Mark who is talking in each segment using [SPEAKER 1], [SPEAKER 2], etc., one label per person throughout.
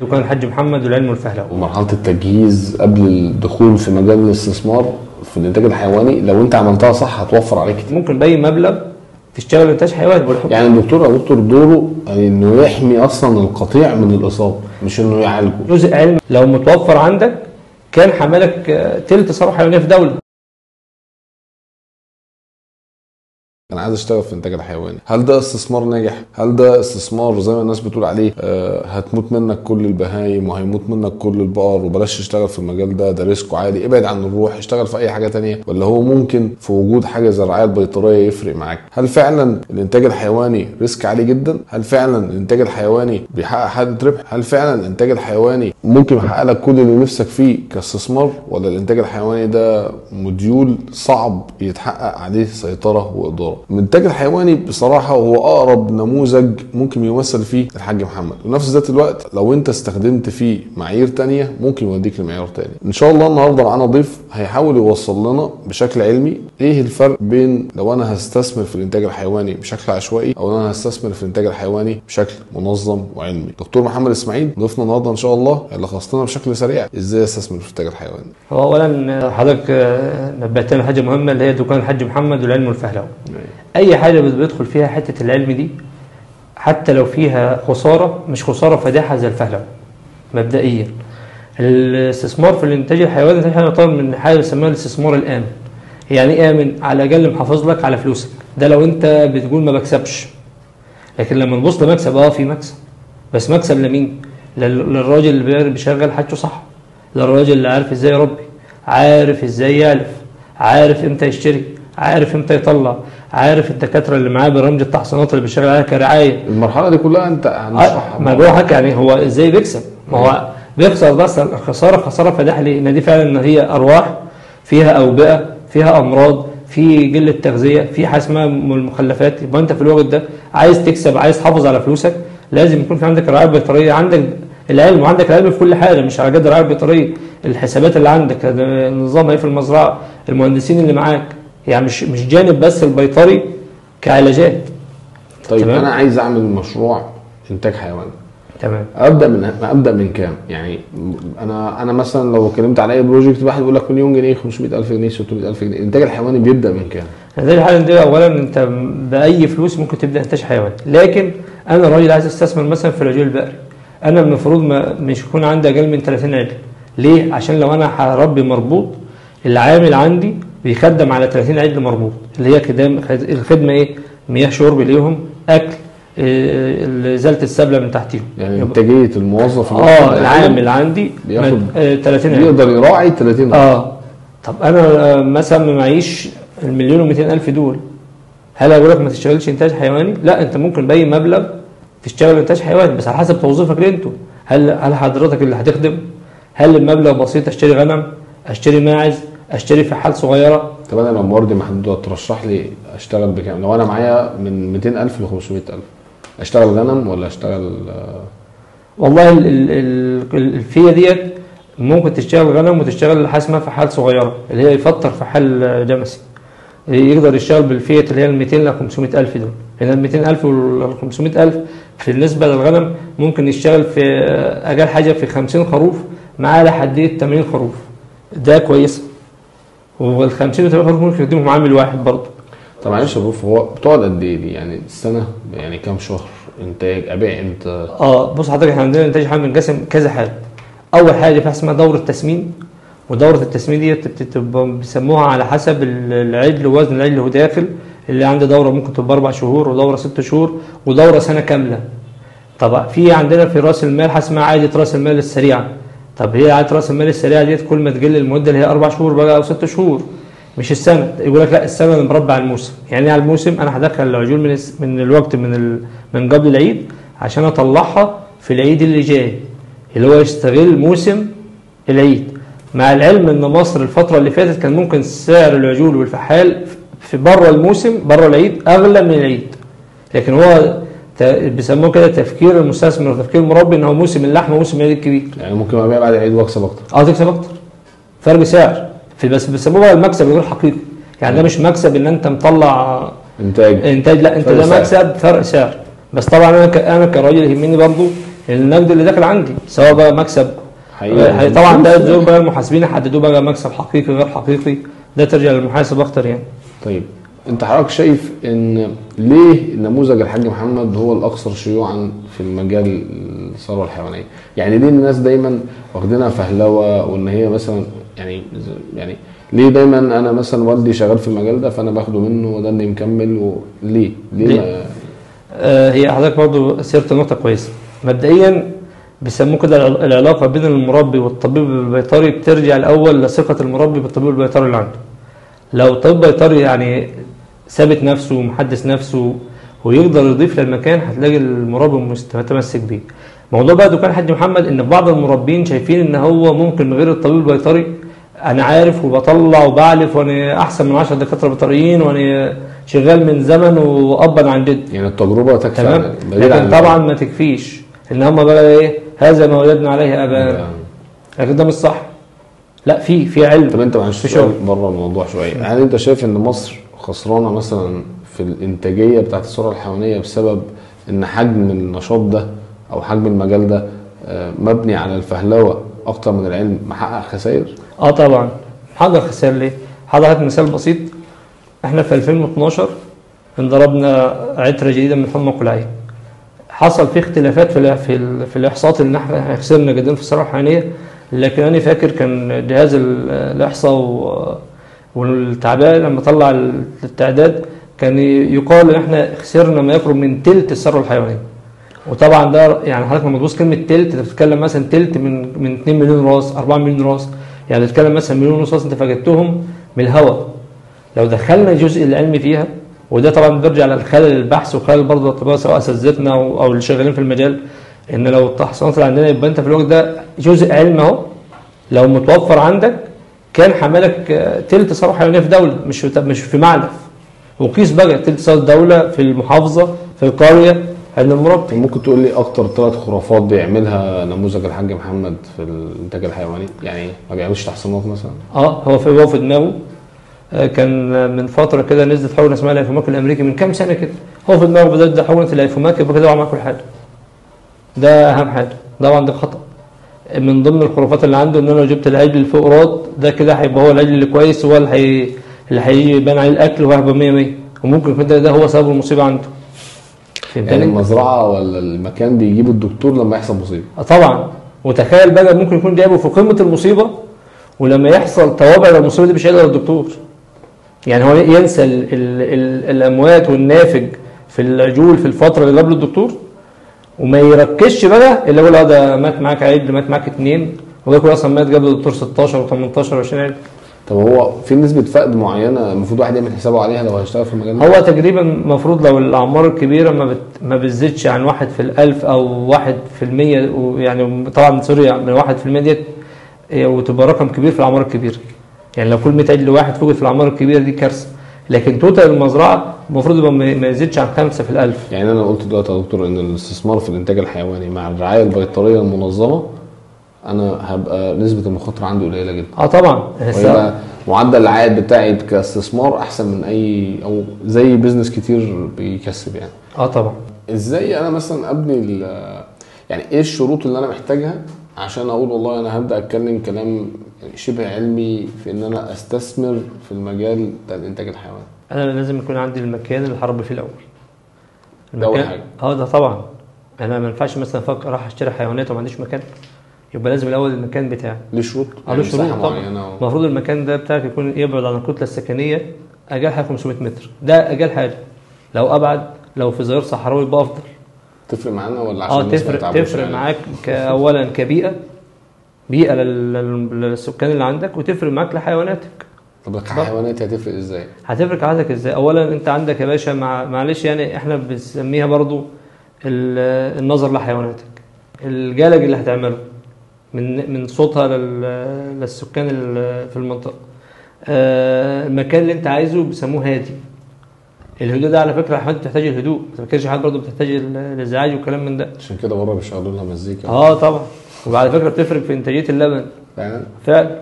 [SPEAKER 1] دكان الحاج محمد والعلم والفهلوي.
[SPEAKER 2] ومرحله التجهيز قبل الدخول في مجال الاستثمار في الانتاج الحيواني لو انت عملتها صح هتوفر عليك كتير.
[SPEAKER 1] ممكن باي مبلغ تشتغل انتاج حيواني.
[SPEAKER 2] يعني الدكتور دوره انه يحمي اصلا القطيع من الاصابه مش انه يعالجه.
[SPEAKER 1] جزء علم لو متوفر عندك كان حملك تلت ثروه حيوانيه في دوله.
[SPEAKER 2] انا عايز اشتغل في الانتاج الحيواني، هل ده استثمار ناجح؟ هل ده استثمار زي ما الناس بتقول عليه هتموت منك كل البهايم وهيموت منك كل البقر وبلاش تشتغل في المجال ده ريسكه عالي، ابعد عن الروح اشتغل في اي حاجه تانية؟ ولا هو ممكن في وجود حاجه زي الرعايه البيطريه يفرق معاك؟ هل فعلا الانتاج الحيواني ريسك عالي جدا؟ هل فعلا الانتاج الحيواني بيحقق حد ربح؟ هل فعلا الانتاج الحيواني ممكن يحقق لك كل اللي نفسك فيه كاستثمار؟ ولا الانتاج الحيواني ده موديول صعب يتحقق عليه سيطره واداره؟ الانتاج الحيواني بصراحه هو اقرب نموذج ممكن يمثل فيه الحاج محمد، ونفس ذات الوقت لو انت استخدمت فيه معايير تانية ممكن يوديك لمعيار تاني. ان شاء الله النهارده معانا ضيف هيحاول يوصل لنا بشكل علمي ايه الفرق بين لو انا هستثمر في الانتاج الحيواني بشكل عشوائي او انا هستثمر في الانتاج الحيواني بشكل منظم وعلمي. دكتور محمد اسماعيل ضيفنا النهارده ان شاء الله هيلخص لنا بشكل سريع ازاي استثمر في الانتاج الحيواني.
[SPEAKER 1] هو اولا حضرتك نبهتنا حاجه مهمه اللي هي دكان الحاج محمد والعلم والفهلوي. اي حاجه بيدخل فيها حته العلم دي حتى لو فيها خساره مش خساره فادحه زي الفهلوي. مبدئيا الاستثمار في الانتاج الحيواني يعتبر من حاجه بنسميها الاستثمار الامن. يعني ايه امن؟ على الاقل محافظ لك على فلوسك، ده لو انت بتقول ما بكسبش. لكن لما نبص لمكسب في مكسب، بس مكسب لمين؟ للراجل اللي بيشغل حاجته صح، للراجل اللي عارف ازاي يربي، عارف ازاي يعلف، عارف امتى يشتري، عارف امتى يطلع، عارف الدكاتره اللي معاه برامج التحصينات اللي بيشتغل عليها كرعايه.
[SPEAKER 2] المرحله دي كلها انت هنشرحها.
[SPEAKER 1] ما بقولك يعني هو ازاي بيكسب؟ ما هو بيخسر بس خساره فادحه ليه؟ ان دي فعلا ان هي ارواح فيها اوبئه، فيها امراض، في قله تغذيه، في حاجه اسمها المخلفات. يبقى انت في الوقت ده عايز تكسب، عايز تحافظ على فلوسك، لازم يكون في عندك رعايه بيطريه، عندك العلم وعندك العلم في كل حاجه، مش على قد الرعايه البيطريه، الحسابات اللي عندك، النظام ايه في المزرعه، المهندسين اللي معاك، يعني مش جانب بس البيطري كعلاجات.
[SPEAKER 2] طيب تمام؟ انا عايز اعمل مشروع انتاج حيواني.
[SPEAKER 1] تمام.
[SPEAKER 2] ابدا من كام؟ يعني انا مثلا لو اتكلمت على اي بروجكت واحد يقول لك مليون جنيه، 500,000 جنيه، 600,000 جنيه، الانتاج الحيواني بيبدا من كام؟
[SPEAKER 1] الانتاج الحيواني ده اولا انت باي فلوس ممكن تبدا انتاج حيواني، لكن انا راجل عايز استثمر مثلا في العجول البقري، انا المفروض مش يكون عندي اقل من 30 عجل. ليه؟ عشان لو انا هربي مربوط العامل عندي بيخدم على 30 عجل مربوط، اللي هي الخدمه ايه؟ مياه شرب ليهم، اكل، ازاله السبله من تحتيهم.
[SPEAKER 2] يعني انتاجيه الموظف
[SPEAKER 1] العامل عندي
[SPEAKER 2] بياخد
[SPEAKER 1] 30 عجل
[SPEAKER 2] يقدر يراعي 30 عجل.
[SPEAKER 1] طب انا مثلا ما معيش ال1,200,000 دول، هل اقول لك ما تشتغلش انتاج حيواني؟ لا، انت ممكن باي مبلغ تشتغل انتاج حيواني، بس على حسب توظيفك انتوا. هل حضرتك اللي هتخدم؟ هل المبلغ بسيط؟ اشتري غنم، اشتري ماعز، اشتري فحال صغيره؟
[SPEAKER 2] طب انا لو مواردي محدوده ترشح لي اشتغل بكام؟ لو انا معايا من 200,000 ل 500,000 اشتغل غنم ولا اشتغل؟
[SPEAKER 1] والله الفيه ديت ممكن تشتغل غنم وتشتغل حاجه اسمها فحال صغيره اللي هي يفطر فحال جمسي، يقدر يشتغل بالفيت اللي هي ال 200 ل 500,000 دول. لان ال 200,000 وال 500,000 بالنسبه للغنم ممكن يشتغل في اقل حاجه في 50 خروف معاه لحد 80 خروف، ده كويس. وال 50 و 80 خروف ممكن يخدمهم عامل واحد برضه.
[SPEAKER 2] طب معلش يا بروف، هو بتقعد قد ايه دي؟ يعني السنه، يعني كام شهر انتاج؟ ابيع امتى؟
[SPEAKER 1] بص حضرتك، احنا عندنا انتاج حيواني بنقسم كذا حاجه. اول حاجه في اسمها دوره تسمين، ودوره التسمين دي بيسموها على حسب العجل ووزن العجل هو داخل، اللي عنده دوره ممكن تبقى 4 شهور، ودوره 6 شهور، ودوره سنه كامله. طبعا في عندنا في راس المال حاجه اسمها عاده راس المال السريعه. طب هي عاده راس المال السريعه ديت كل ما تقل المده اللي هي 4 شهور بقى او 6 شهور، مش السنه. يقول لك لا، السنه انا مربع على الموسم. يعني على الموسم انا هدخل العجول من الوقت من قبل العيد عشان اطلعها في العيد اللي جاي، اللي هو يستغل موسم العيد. مع العلم ان مصر الفتره اللي فاتت كان ممكن سعر العجول والفحال في بره الموسم بره العيد اغلى من العيد، لكن هو بيسموه كده تفكير المستثمر وتفكير المربي ان هو موسم اللحمه وموسم العيد الكبير.
[SPEAKER 2] يعني ممكن ابيع بعد العيد واكسب اكتر.
[SPEAKER 1] تكسب اكتر، فرق سعر بس بيسموه بقى المكسب غير حقيقي. يعني ده مش مكسب ان انت مطلع انتاج، لا، انت ده مكسب فرق سعر. بس طبعا انا كراجل يهمني برضو النقد اللي داخل عندي، سواء بقى مكسب
[SPEAKER 2] حقيقي
[SPEAKER 1] طبعا ده دور بقى المحاسبين يحددوه بقى مكسب حقيقي غير حقيقي، ده ترجع للمحاسب اكتر يعني.
[SPEAKER 2] طيب انت حضرتك شايف ان ليه نموذج الحاج محمد هو الاكثر شيوعا في المجال الثروه الحيوانيه؟ يعني ليه الناس دايما واخدينها فهلوه، وان هي مثلا يعني ليه دايما انا مثلا والدي شغال في المجال ده فانا باخده منه وده اللي مكمل، وليه
[SPEAKER 1] هي حضرتك برضو سيرت نقطه كويسه. مبدئيا بيسموه كده العلاقه بين المربي والطبيب البيطري بترجع الاول لثقه المربي بالطبيب البيطري اللي عنده. لو الطبيب البيطري يعني ثابت نفسه ومحدث نفسه ويقدر يضيف للمكان، هتلاقي المربي متمسك بيه. موضوع بقى دكان الحاج محمد ان بعض المربين شايفين ان هو ممكن من غير الطبيب البيطري انا عارف وبطلع وبعلف وانا احسن من 10 دكاتره بيطريين وانا شغال من زمن وابا عن جد.
[SPEAKER 2] يعني التجربه تكفي،
[SPEAKER 1] تمام، لكن طبعا ما تكفيش ان هم بقى ايه هذا ما وجدنا عليه اباءنا، لكن ده مش صح. لا في علم.
[SPEAKER 2] طب انت معلش سؤال بره الموضوع شويه، هل انت شايف ان مصر خسرانه مثلا في الانتاجيه بتاعت الثروه الحيوانيه بسبب ان حجم النشاط ده او حجم المجال ده مبني على الفهلوه اكتر من العلم، محقق خسائر؟
[SPEAKER 1] طبعا محقق خسائر. ليه؟ حضرتك مثال بسيط، احنا في 2012 انضربنا عتره جديده من حمى قلعيه، حصل فيه اختلافات في الاحصاءات ان احنا خسرنا جدا في الثروه الحيوانيه، لكن انا فاكر كان جهاز الاحصاء والتعبئه لما طلع التعداد كان يقال ان احنا خسرنا ما يقرب من ثلث الثروه الحيوانيه. وطبعا ده يعني حضرتك لما تبص كلمه ثلث انت بتتكلم مثلا ثلث من 2 مليون راس 4 مليون راس، يعني بتتكلم مثلا 1.5 مليون راس انت فقدتهم من الهواء. لو دخلنا الجزء العلمي فيها، وده طبعا بيرجع للخلل البحث وخلل برضه الاطباء سواء اساتذتنا او اللي شغالين في المجال، ان لو التحصينات اللي عندنا يبقى انت في الوقت ده جزء علم اهو لو متوفر عندك كان حملك ثلث ثروه حيوانيه في دوله، مش في معلف. وقيس بقى ثلث ثروه الدوله في المحافظه في القريه عند المربي.
[SPEAKER 2] ممكن تقول لي اكتر 3 خرافات بيعملها نموذج الحاج محمد في الانتاج الحيواني؟ يعني ما بيعملش تحصينات مثلا؟
[SPEAKER 1] هو في دماغه. كان من فتره كده نزلت حقنه اسمها الايفوماك الامريكي من كام سنه كده، هو في دماغه بدأ حقنه الايفوماك يبقى كده هو عمل كل حاجه. ده اهم حاجه، طبعا ده خطا. من ضمن الخرافات اللي عنده ان انا لو جبت العجل الفقرات ده كده هيبقى هو العجل اللي كويس، هو اللي هيبان عليه الاكل وهيبقى 100 100، وممكن يكون ده هو سبب المصيبه عنده.
[SPEAKER 2] يعني المزرعه ولا المكان بيجيب الدكتور لما يحصل مصيبه؟
[SPEAKER 1] طبعا. وتخيل بقى ممكن يكون جايبه في قمه المصيبه، ولما يحصل توابع للمصيبه دي مش هيقدر الدكتور. يعني هو ينسى الاموات والنافج في العجول في الفتره اللي قبل الدكتور، وما يركزش بقى اللي يقول ده مات معاك عجل مات معاك 2، وده يكون اصلا مات قبل الدكتور 16 و18 و20 عجل.
[SPEAKER 2] طب هو في نسبه فقد معينه المفروض واحد يعمل حسابه عليها لو هيشتغل في المجال ده؟
[SPEAKER 1] هو تقريبا المفروض لو الاعمار الكبيره ما بتزيدش عن 1 في ال1000 او 1%، ويعني طبعا سوري من 1% ديت وتبقى رقم كبير في الاعمار الكبيره. يعني لو كل 100 عجل واحد فوق في الاعمار الكبيره دي كارثه، لكن توتال المزرعه المفروض يبقى ما يزيدش عن 5 في ال1000.
[SPEAKER 2] يعني انا قلت دلوقتي يا دكتور ان الاستثمار في الانتاج الحيواني مع الرعايه البيطريه المنظمه انا هبقى نسبه المخاطره عندي قليله جدا.
[SPEAKER 1] طبعا.
[SPEAKER 2] ويبقى معدل العائد بتاعي كاستثمار احسن من اي او زي بيزنس كتير بيكسب يعني.
[SPEAKER 1] طبعا.
[SPEAKER 2] ازاي انا مثلا ابني يعني ايه الشروط اللي انا محتاجها عشان اقول والله انا هبدا اتكلم كلام شبه علمي في ان انا استثمر في المجال بتاع الانتاج الحيواني؟
[SPEAKER 1] انا لازم يكون عندي المكان اللي هربي فيه الاول.
[SPEAKER 2] ده اول حاجه.
[SPEAKER 1] ده طبعا. انا ما ينفعش مثلا افكر راح اشتري حيوانات وما عنديش مكان، يبقى لازم الاول المكان بتاعي.
[SPEAKER 2] ليه شروط؟
[SPEAKER 1] له شروط طبعا. المفروض المكان ده بتاعك يكون يبعد عن الكتله السكنيه اقل حاجه 500 متر، ده اقل حاجه. لو ابعد لو في ظهير صحراوي يبقى افضل.
[SPEAKER 2] تفرق معانا ولا عشان
[SPEAKER 1] تفرق معاك اولا كبيئه، بيئه للسكان اللي عندك، وتفرق معاك لحيواناتك.
[SPEAKER 2] طب الحيوانات هتفرق ازاي؟
[SPEAKER 1] هتفرق عندك ازاي؟ اولا انت عندك يا باشا معلش يعني احنا بنسميها برضو النظر لحيواناتك، الجلج اللي هتعمله من صوتها للسكان في المنطقه. المكان اللي انت عايزه بيسموه هادي. الهدوء ده على فكره حاجات بتحتاج الهدوء، ما تفكرش حاجات برضه بتحتاج الازعاج والكلام من ده.
[SPEAKER 2] عشان كده بره بيشغلوا لها مزيكا.
[SPEAKER 1] طبعا. وعلى فكره بتفرق في انتاجيه اللبن فعلا.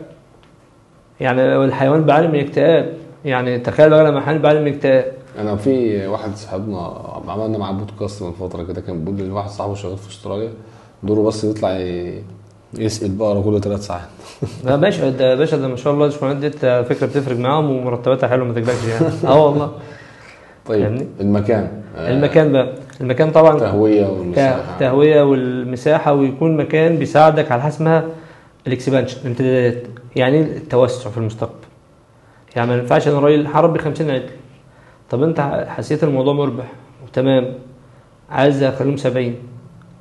[SPEAKER 1] يعني الحيوان بيعاني من اكتئاب، يعني تخيل بقى لما حيوان بيعاني من اكتئاب.
[SPEAKER 2] انا في واحد صاحبنا عملنا معاه بودكاست من فتره كده، كان بيقول لي واحد صاحبه شغال في استراليا دوره بس يطلع يسقي البقره كل 3 ساعات.
[SPEAKER 1] لا باشا، ده باشا ده ما شاء الله الشغلانات دي فكره بتفرق معاهم ومرتباتها حلوه ما تقلقش يعني. اه والله.
[SPEAKER 2] طيب
[SPEAKER 1] فاهمني؟
[SPEAKER 2] المكان
[SPEAKER 1] المكان بقى، المكان طبعا
[SPEAKER 2] تهويه والمساحه.
[SPEAKER 1] تهويه والمساحه، ويكون مكان بيساعدك على حاجه اسمها الاكسبانشن، الامتدادات، يعني التوسع في المستقبل. يعني ما ينفعش انا راجل هربي 50 عجل، طب انت حسيت الموضوع مربح وتمام، عايز اخليهم 70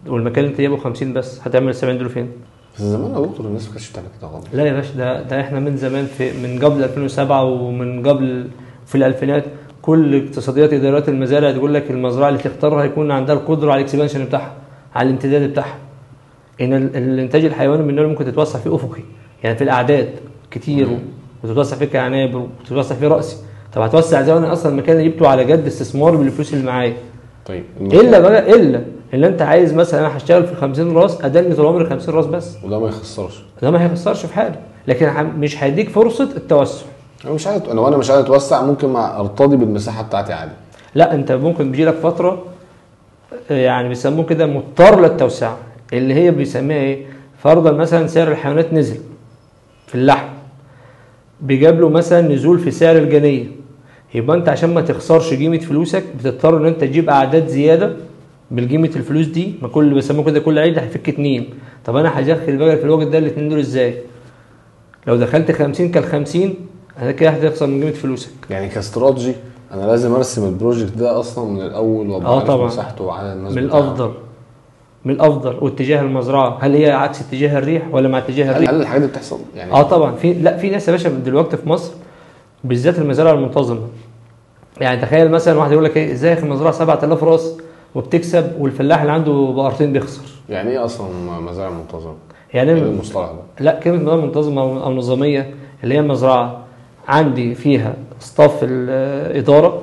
[SPEAKER 1] والمكان اللي انت جايبه 50 بس، هتعمل ال 70 دول فين؟
[SPEAKER 2] بس زمان يا دكتور الناس ما كانتش بتعمل كده خالص.
[SPEAKER 1] لا يا باشا، ده احنا من زمان، من قبل 2007 ومن قبل في الالفينات، كل اقتصاديات ادارات المزارع تقول لك المزرعه اللي تختارها يكون عندها القدره على الاكسبانشن بتاعها، على الامتداد بتاعها. ان الانتاج الحيواني من ممكن تتوسع فيه افقي، يعني في الاعداد كتير، وتتوسع فيه كعنابر، وتتوسع فيه راسي. طب هتوسع ازاي وانا اصلا المكان اللي جبته على جد استثمار بالفلوس اللي معايا؟
[SPEAKER 2] طيب
[SPEAKER 1] الا بقى الا انت عايز مثلا انا هشتغل في 50 راس، ادني طول عمري 50 راس بس،
[SPEAKER 2] وده ما يخسرش.
[SPEAKER 1] ده ما هيخسرش في حاجه، لكن مش هيديك فرصه التوسع.
[SPEAKER 2] انا مش عايز، انا مش عايز اتوسع، ممكن ما ارتضي بالمساحه بتاعتي عادي.
[SPEAKER 1] لا انت ممكن بيجي لك فتره يعني بيسموه كده مضطر للتوسعه، اللي هي بيسميها ايه؟ فرضا مثلا سعر الحيوانات نزل في اللحم، بيجاب له مثلا نزول في سعر الجنيه، يبقى انت عشان ما تخسرش قيمه فلوسك بتضطر ان انت تجيب اعداد زياده بالقيمه الفلوس دي. ما كل بيسموه كده كل عيد هيفك 2. طب انا هدخل بقى في الوقت ده الاثنين دول ازاي؟ لو دخلت 50 كال50 انا كده هتخسر من قيمه فلوسك.
[SPEAKER 2] يعني كاستراتيجي انا لازم ارسم البروجكت ده اصلا من الاول وابقى عارف مساحته وعدد الناس
[SPEAKER 1] من
[SPEAKER 2] بتاعه.
[SPEAKER 1] الافضل، من الافضل. واتجاه المزرعه هل هي عكس اتجاه الريح ولا مع اتجاه الريح؟
[SPEAKER 2] هل الحاجات دي بتحصل يعني؟
[SPEAKER 1] طبعا في ناس يا باشا دلوقتي في مصر بالذات المزارع المنتظمه، يعني تخيل مثلا واحد يقول لك ايه، ازاي في المزرعه 7000 راس وبتكسب والفلاح اللي عنده بقرتين بيخسر؟
[SPEAKER 2] يعني ايه اصلا مزارع منتظمه؟
[SPEAKER 1] يعني
[SPEAKER 2] ايه المصطلح ده؟
[SPEAKER 1] لا، كلمه مزرعه منتظمه او نظاميه اللي هي مزرعه عندي فيها ستاف الاداره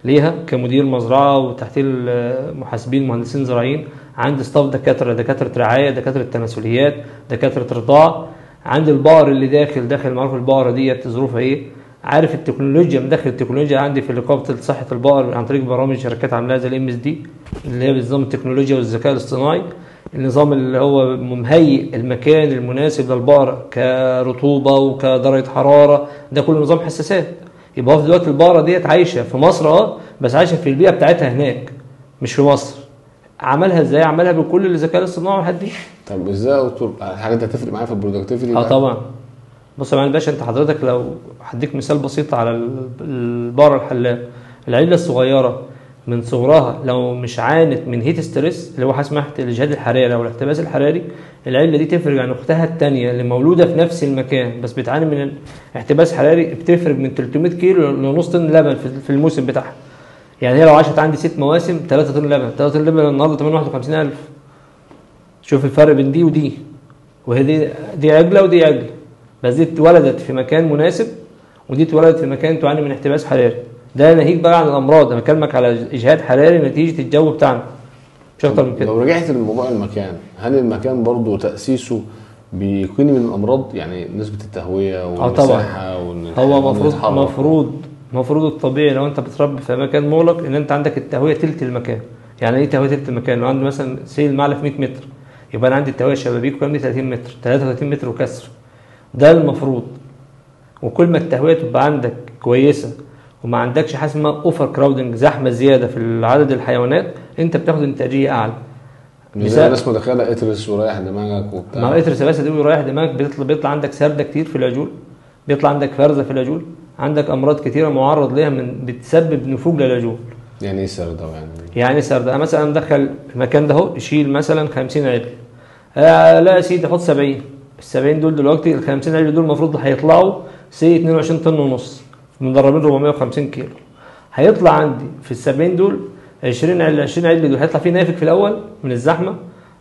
[SPEAKER 1] ليها كمدير مزرعه وتحتيه المحاسبين مهندسين زراعيين، عندي ستاف دكاتره رعايه، دكاتره تناسليات، دكاتره رضاعه، عندي البقر اللي داخل معروف البقره ديت ظروفها ايه، عارف التكنولوجيا، مدخل التكنولوجيا عندي في رقابه صحه البقر عن طريق برامج شركات عاملاها زي الMSD اللي هي بنظام التكنولوجيا والذكاء الاصطناعي، النظام اللي هو مهيئ المكان المناسب للبقره كرطوبه وكدرجه حراره، ده كله نظام حساسات. يبقى في دلوقتي البقره ديت عايشه في مصر بس عايشه في البيئه بتاعتها هناك مش في مصر. عملها ازاي؟ عملها بكل الذكاء الاصطناعي والحاجات دي.
[SPEAKER 2] طب ازاي يا دكتور الحاجات دي هتفرق معايا في البرودكتيفيتي؟
[SPEAKER 1] طبعا. بص يا معالي الباشا، انت حضرتك لو هديك مثال بسيط على البقره الحلاب، العيله الصغيره من صغرها لو مش عانت من هيت ستريس اللي هو حاجه اسمها الاجهاد الحراري او الاحتباس الحراري، العيله دي تفرق عن اختها الثانيه اللي مولوده في نفس المكان بس بتعاني من احتباس حراري، بتفرق من 300 كيلو لنص طن لبن في الموسم بتاعها. يعني هي لو عاشت عندي 6 مواسم 3 طن لبن، 3 طن لبن النهارده 51,000. شوف الفرق بين دي ودي، وهي دي عجله ودي عجله، بس دي اتولدت في مكان مناسب ودي اتولدت في مكان تعاني من احتباس حراري. ده ناهيك بقى عن الامراض، انا بكلمك على اجهاد حراري نتيجه الجو بتاعنا مش اكتر من كده.
[SPEAKER 2] لو رجعت لموضوع المكان، هل المكان برضو تاسيسه بيقيني من الامراض؟ يعني نسبه التهويه والمساحه
[SPEAKER 1] هو مفروض الطبيعي لو انت بتربي في مكان مغلق ان انت عندك التهويه تلت المكان. يعني ايه تهويه تلت المكان؟ لو عندي مثلا سيل المعلى في 100 متر يبقى انا عندي التهويه الشبابيك والكلام دي 30 متر 33 متر وكسر، ده المفروض. وكل ما التهويه تبقى عندك كويسه وما عندكش حاجه اسمها اوفر كراودنج، زحمه زياده في عدد الحيوانات، انت بتاخد انتاجيه اعلى.
[SPEAKER 2] زي الناس مدخله اترس ورايح دماغك وبتاع.
[SPEAKER 1] ما اترس بس دي ورايح دماغك، بيطلع عندك سرده كتير في العجول، بيطلع عندك فرزه في العجول، عندك امراض كتيره معرض ليها بتسبب نفوج للعجول.
[SPEAKER 2] يعني ايه سرده؟
[SPEAKER 1] يعني سرده انا مثلا مدخل المكان ده اهو يشيل مثلا 50 عجل، لا يا سيدي خد 70، ال70 دول دلوقتي ال 50 عجل دول المفروض هيطلعوا 22 طن ونص مدربين 450 كيلو، هيطلع عندي في ال70 دول 20 عجل دول هيطلع فيه نافق في الاول من الزحمه،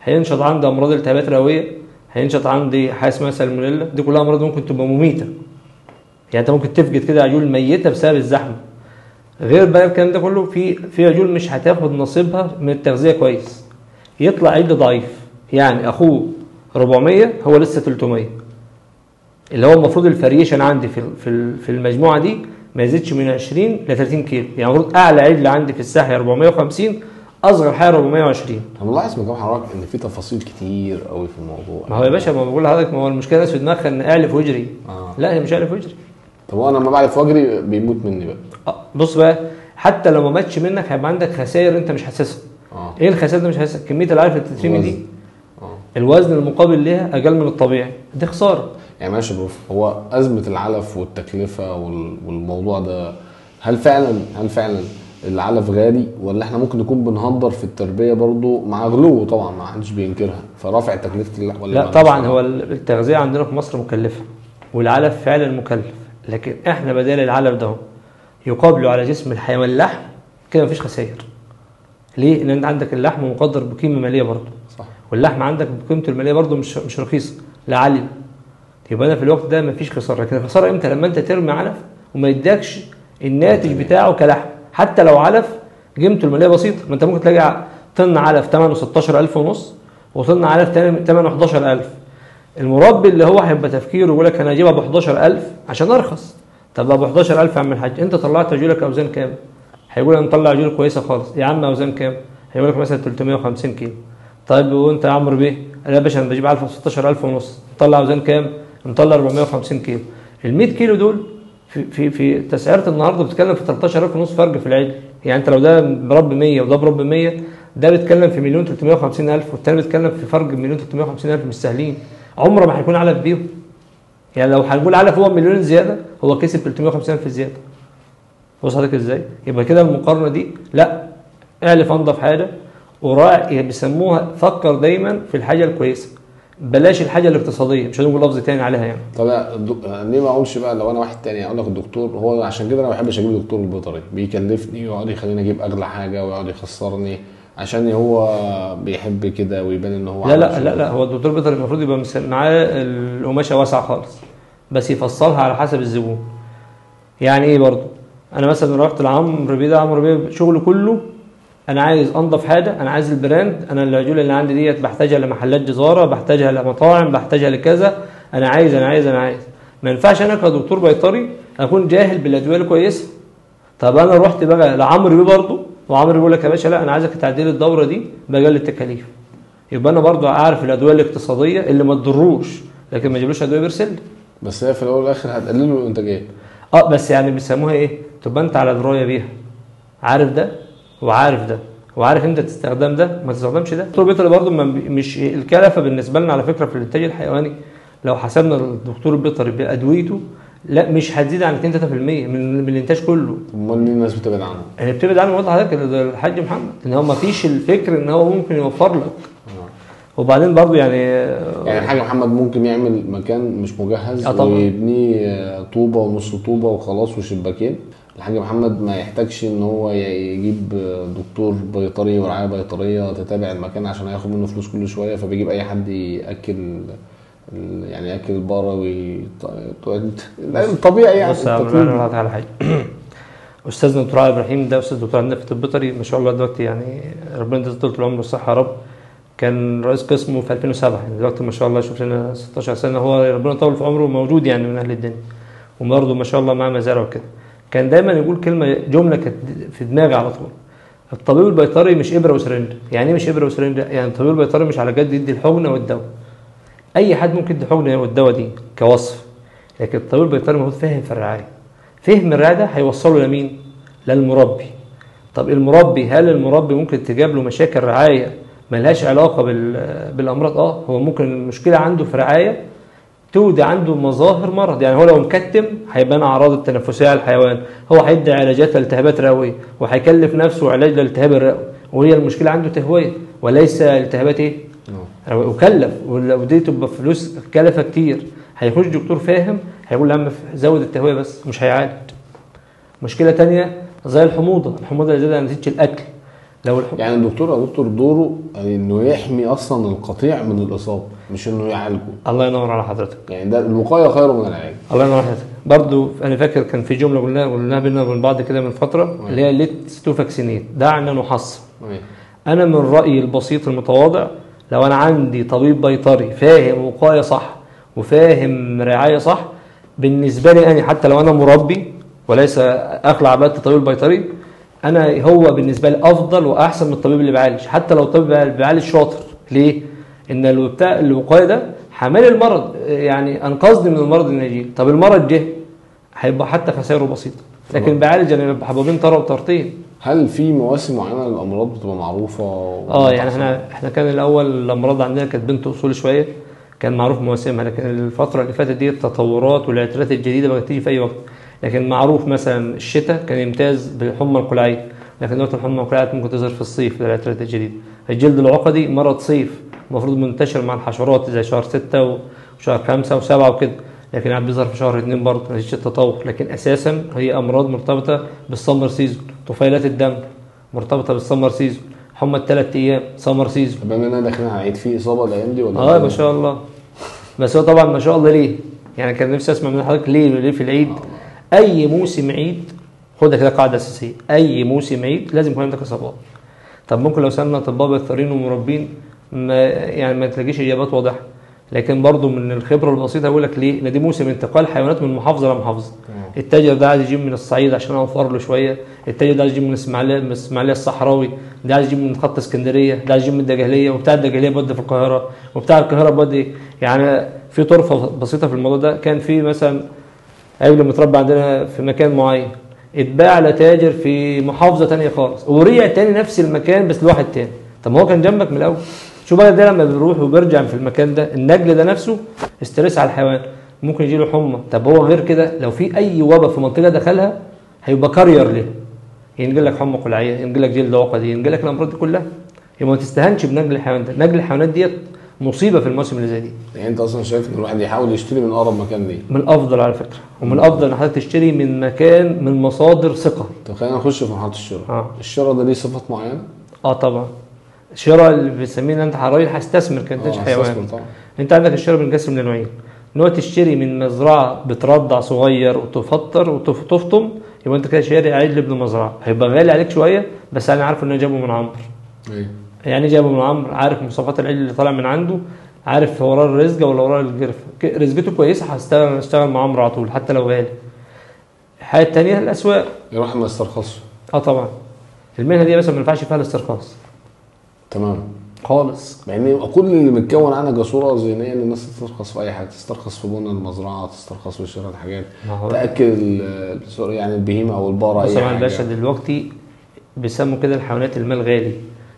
[SPEAKER 1] هينشط عندي امراض التهابات رئويه، هينشط عندي حاجه اسمها سالمونيلا، دي كلها امراض ممكن تبقى مميته. يعني انت ممكن تفقد كده عجول ميته بسبب الزحمه. غير بقى الكلام ده كله في عجول مش هتاخد نصيبها من التغذيه كويس، يطلع عجل ضعيف، يعني اخوه 400 هو لسه 300، اللي هو المفروض الفاريشن عندي في المجموعه دي ما يزيدش من 20 ل 30 كيلو. يعني المفروض اعلى عجل عندي في الساحه 450، اصغر حاجه 420.
[SPEAKER 2] انا ملاحظ من كلام حضرتك ان في تفاصيل كتير قوي في الموضوع.
[SPEAKER 1] ما هو يا باشا، ما بقول لحضرتك، ما هو المشكله الناس في دماغها ان اعلف واجري. لا، هي مش اعلف واجري.
[SPEAKER 2] طب انا لما بعرف واجري بيموت مني بقى.
[SPEAKER 1] بص بقى، حتى لو ما ماتش منك هيبقى عندك خسائر انت مش حاسسها. ايه الخسائر اللي مش حاسسها؟ كميه العلف اللي بتترمي دي، الوزن المقابل ليها اقل من الطبيعي، دي خساره.
[SPEAKER 2] يعني ماشي يا بروف، هو ازمه العلف والتكلفه والموضوع ده، هل فعلا العلف غالي، ولا احنا ممكن نكون بنهدر في التربيه برضو مع غلو طبعا ما حدش بينكرها، فرافع تكلفه اللحم؟ ولا
[SPEAKER 1] لا طبعا، هو التغذيه عندنا في مصر مكلفه، والعلف فعلا مكلف، لكن احنا بدال العلف ده يقابله على جسم الحيوان لحم، كده مفيش خسائر. ليه؟ لان انت عندك اللحم مقدر بقيمه ماليه برضه،
[SPEAKER 2] صح،
[SPEAKER 1] واللحم عندك بقيمته الماليه برضه مش رخيصه، لا عاليه. يبقى انا في الوقت ده مفيش خساره. لكن الخساره امتى؟ لما انت ترمي علف وما يدكش الناتج بتاعه كلحم، حتى لو علف قيمته الماليه بسيطه. ما انت ممكن تلاقي طن علف ثمنه 16,500 وطن علف ثمنه 11,000. المربي اللي هو هيبقى تفكيره يقول لك انا اجيبها ب 11,000 عشان ارخص. طب ابو 11,000 يا عم الحاج، انت طلعت عجولك اوزان كام؟ هيقول انا مطلع عجول كويسه خالص. يا عم اوزان كام؟ هيقول لك مثلا 350 كيلو. طيب وانت يا عمرو بيه؟ قال يا باشا انا بجيب علف ب 16,500. مطلع اوزان كام؟ مطلع 450 كيلو. ال 100 كيلو دول في تسعيره النهارده بتتكلم في 13,500 فرق في العجل. يعني انت لو ده مربي 100 وده مربي 100، ده بيتكلم في 1,350,000 والثاني بيتكلم في فرق 1,350,000، مش سهلين. عمره ما هيكون علف بيهم. يعني لو هنقول علف هو مليون زياده، هو كسب 350,000 زياده. بص حضرتك ازاي؟ يبقى كده المقارنه دي لا، اعلف انضف حاجه وراعي، بيسموها فكر دايما في الحاجه الكويسه، بلاش الحاجه الاقتصاديه. مش هنقول لفظ تاني عليها يعني.
[SPEAKER 2] طب ليه ما اقولش بقى لو انا واحد تاني اقول لك الدكتور، هو عشان كده انا ما بحبش اجيب دكتور البيطري، بيكلفني ويقعد يخليني اجيب اغلى حاجه ويقعد يخسرني عشان هو بيحب كده ويبان ان هو
[SPEAKER 1] لا، هو الدكتور البيطري المفروض يبقى معاه القماشه واسعه خالص، بس يفصلها على حسب الزبون. يعني ايه برضه؟ انا مثلا رحت لعمرو بيه، ده عمرو بيه شغله كله انا عايز انضف حاجه، انا عايز البراند، انا العجول اللي عندي ديت بحتاجها لمحلات جزاره، بحتاجها لمطاعم، بحتاجها لكذا، انا عايز. ما ينفعش انا كدكتور بيطري اكون جاهل بالادويه الكويسه. طب انا رحت بقى لعمرو بيه برضه، وعمرو بيقول لك يا باشا لا انا عايزك تعديل الدوره دي باقل التكاليف. يبقى انا برضه اعرف الادويه الاقتصاديه اللي ما تضروش، لكن ما يجيبلوش ادويه بيرسل.
[SPEAKER 2] بس هي في الاول والاخر هتقلل له الانتاجيه.
[SPEAKER 1] بس يعني بيسموها ايه؟ تبقى انت على درايه بيها، عارف ده وعارف ده وعارف انت تستخدم ده ما تستخدمش ده. الدكتور البيطري برضه مش الكلفه بالنسبه لنا على فكره في الانتاج الحيواني. لو حسبنا الدكتور البيطري بادويته، لا مش هتزيد عن 2-3% من الانتاج كله.
[SPEAKER 2] امال ليه الناس بتبعد عنه؟
[SPEAKER 1] يعني بتبعد عنه. بقول لحضرتك الحاج محمد ان هو ما فيش الفكر ان هو ممكن يوفر لك. وبعدين برضه يعني
[SPEAKER 2] الحاج محمد ممكن يعمل مكان مش مجهز ويبنيه طوبه ونص طوبه وخلاص وشباكين. الحاج محمد ما يحتاجش ان هو يجيب دكتور بيطري ورعايه بيطريه تتابع المكان عشان هياخد منه فلوس كل شويه، فبيجيب اي حد ياكل، يعني ياكل البقره الطبيعي يعني.
[SPEAKER 1] بص على حاجه استاذنا الدكتور علي ابراهيم، ده استاذ دكتور عندنا في الطب البيطري ما شاء الله دلوقتي، يعني ربنا يديله طول العمر والصحه يا رب. كان رئيس قسمه في 2007، يعني دلوقتي ما شاء الله شوف لنا 16 سنه، هو ربنا يطول في عمره موجود يعني من اهل الدنيا، وبرضه ما شاء الله معاه مزارع وكده. كان دايما يقول جمله كانت في دماغي على طول: الطبيب البيطري مش ابره وسرنجه. يعني ايه مش ابره وسرنجه؟ يعني الطبيب البيطري مش على قد يدي الحقنه والدواء. اي حد ممكن يدي الحقنه والدواء دي كوصف، لكن الطبيب البيطري المفروض فاهم في الرعايه. فهم الرعايه ده هيوصله لمين؟ للمربي. طب المربي، هل المربي ممكن تجاب له مشاكل رعايه ملهاش علاقه بالامراض؟ هو ممكن المشكله عنده في رعايه تودي عنده مظاهر مرض. يعني هو لو مكتم هيبان اعراض التنفسيه على الحيوان، هو هيدي علاجات لالتهابات رئويه وهيكلف نفسه علاج للالتهاب الرئوي، وهي المشكله عنده تهويه وليس التهابات ايه؟ وكلف، ودي تبقى فلوس كلفه كتير. هيخش دكتور فاهم هيقول له يا عم زود التهويه بس، مش هيعالج. مشكله ثانيه زي الحموضه اللي زادت نتيجه الاكل.
[SPEAKER 2] يعني الدكتور دوره انه يحمي اصلا القطيع من الاصابه، مش انه يعالجه.
[SPEAKER 1] الله ينور على حضرتك.
[SPEAKER 2] يعني ده الوقايه خير من العلاج.
[SPEAKER 1] الله ينور على حضرتك. برضو انا فاكر كان في جمله قلناها بينا وبين بعض كده من فتره، اللي هي ليتس تو فاكسينيت، دعنا نحصن. انا من رايي البسيط المتواضع، لو انا عندي طبيب بيطري فاهم وقايه صح وفاهم رعايه صح، بالنسبه لي انا حتى لو انا مربي وليس اخلع عباده الطبيب البيطري، انا هو بالنسبه لي افضل واحسن من الطبيب اللي بيعالج، حتى لو الطبيب اللي بيعالج شاطر. ليه؟ ان بتاع الوقايه ده حمال المرض، يعني انقذني من المرض النجيل. طب المرض جه هيبقى حتى خسائره بسيطه، لكن بعالج انا ببقى حبوبين طاره وطارتين.
[SPEAKER 2] هل في مواسم معينه للامراض بتبقى معروفه؟
[SPEAKER 1] يعني احنا كان الاول الامراض عندنا كانت بنت اصول شويه، كان معروف مواسمها، لكن الفتره اللي فاتت دي التطورات والعترات الجديده بقت تيجي في اي وقت. لكن معروف مثلا الشتاء كان يمتاز بالحمى القلعيه، لكن دلوقتي الحمى القلعيه ممكن تظهر في الصيف بالعترات الجديده. الجلد العقدي مرض صيف، المفروض منتشر مع الحشرات زي شهر 6 وشهر 5 و7 وكده، لكن عاد بيظهر في شهر 2 برضه نتيجه التطور. لكن اساسا هي امراض مرتبطه بالسمر سيزون. طفيلات الدم مرتبطه بالسمر سيزون. حمى ال3 ايام سمر سيزون.
[SPEAKER 2] بما اننا داخلين على العيد، في اصابه الايام دي ولا
[SPEAKER 1] ما شاء الله. بس هو طبعا ما شاء الله ليه؟ يعني كان نفسي اسمع من حضرتك ليه في العيد؟ اي موسم عيد خدها كده قاعده اساسيه، اي موسم عيد لازم يكون عندك اصابات. طب ممكن لو سالنا اطباء بيطريين ومربين ما تلاقيش اجابات واضحه، لكن برضو من الخبره البسيطه اقول لك ليه؟ ان دي موسم انتقال حيوانات من محافظه لمحافظه. التاجر ده عايز يجيب من الصعيد عشان اوفر له شويه، التاجر ده عايز يجيب من الاسماعيليه الصحراوي، ده عايز يجيب من خط اسكندريه، ده عايز يجيب من الدجاهليه، وبتاع الدجاهليه بودي في القاهره، وبتاع القاهره بودي. يعني في طرفه بسيطه في الموضوع ده. كان في مثلا عجل متربى عندنا في مكان معين، اتباع لتاجر في محافظه ثانيه خالص، ورجع تاني نفس المكان بس لواحد تاني. طب ما هو كان جنبك من الاول. شوف بقى ده لما بيروح وبيرجع في المكان ده، النجل ده نفسه استرس على الحيوان، ممكن يجي له حمى. طب هو غير كده لو في اي وباء في منطقه دخلها هيبقى كارير ليه، ينقل لك حمى قلعيه، ينقل لك جلد عقدي، ينقل لك الامراض دي كلها. يبقى ما تستهنش بنقل الحيوان ده. نقل الحيوانات ديت مصيبه في الموسم اللي زي دي.
[SPEAKER 2] يعني انت اصلا شايف ان الواحد يحاول يشتري من اقرب مكان ليه؟
[SPEAKER 1] من الافضل على فكره، ومن الافضل ان حضرتك تشتري من مكان من مصادر ثقه.
[SPEAKER 2] طب خلينا نخش في مرحله الشراء. الشراء ده ليه صفات معينه؟
[SPEAKER 1] طبعا. الشراء اللي بنسميه ان انت راجل هستثمر كانتاج حيوان. انت عندك الشراء بينقسم لنوعين. نوع تشتري من مزرعه بترضع صغير وتفطر وتفطم، يبقى انت كده شاري عجل ابن مزرعه، هيبقى غالي عليك شويه، بس انا عارف انه جابه من عمرو. يعني جابه من عمرو، عارف مواصفات العجل اللي طالع من عنده، عارف وراه الرزقه ولا وراه الجرفه، رزقته كويسه هشتغل مع عمرو على طول حتى لو غالي. الحاجه الثانيه الاسواق.
[SPEAKER 2] يروح ما يسترخصش.
[SPEAKER 1] طبعا. المهنه دي مثلا ما ينفعش فيها الاسترخاص.
[SPEAKER 2] تمام.
[SPEAKER 1] خالص.
[SPEAKER 2] يعني كل اللي متكون عنها صوره ذهنيه ان الناس تسترخص في اي حاجه، تسترخص في بنى المزرعه، تسترخص في شراء الحاجات، تاكل يعني البهيمه او البقره اي حاجه.
[SPEAKER 1] الباشا دلوقتي بيسموا كده الحيوانات المال غالي،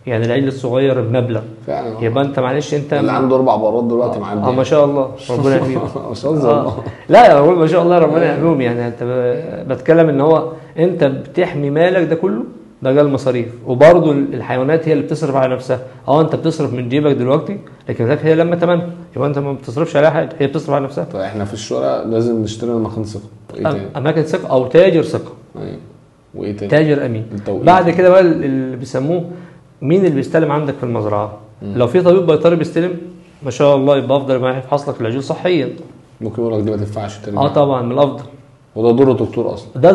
[SPEAKER 1] يعني العجل الصغير بمبلغ
[SPEAKER 2] فعلا.
[SPEAKER 1] يبقى انت معلش انت
[SPEAKER 2] اللي عنده 4 بقرات دلوقتي معدي.
[SPEAKER 1] ما شاء الله ربنا يحميهم.
[SPEAKER 2] مش قصدي
[SPEAKER 1] لا انا بقول ما شاء الله ربنا يحميهم. يعني انت بتكلم ان هو انت بتحمي مالك ده كله، ده جال المصاريف. وبرضه الحيوانات هي اللي بتصرف على نفسها. انت بتصرف من جيبك دلوقتي، لكن هي لما تمنها يبقى انت ما بتصرفش عليها حاجه، هي بتصرف على نفسها.
[SPEAKER 2] طيب احنا في الشراء لازم نشتري مكان ثقه.
[SPEAKER 1] اماكن ثقه او تاجر ثقه.
[SPEAKER 2] ايوه. وايه تاني؟
[SPEAKER 1] تاجر امين. بعد كده بقى اللي بيسموه مين اللي بيستلم عندك في المزرعه. لو في طبيب بيطري بيستلم ما شاء الله، يبقى افضل ما يفحص لك العجول صحيا.
[SPEAKER 2] ممكن يقول لك دي ما تنفعش
[SPEAKER 1] تاني. طبعا من الافضل.
[SPEAKER 2] وده دور الدكتور اصلا.
[SPEAKER 1] ده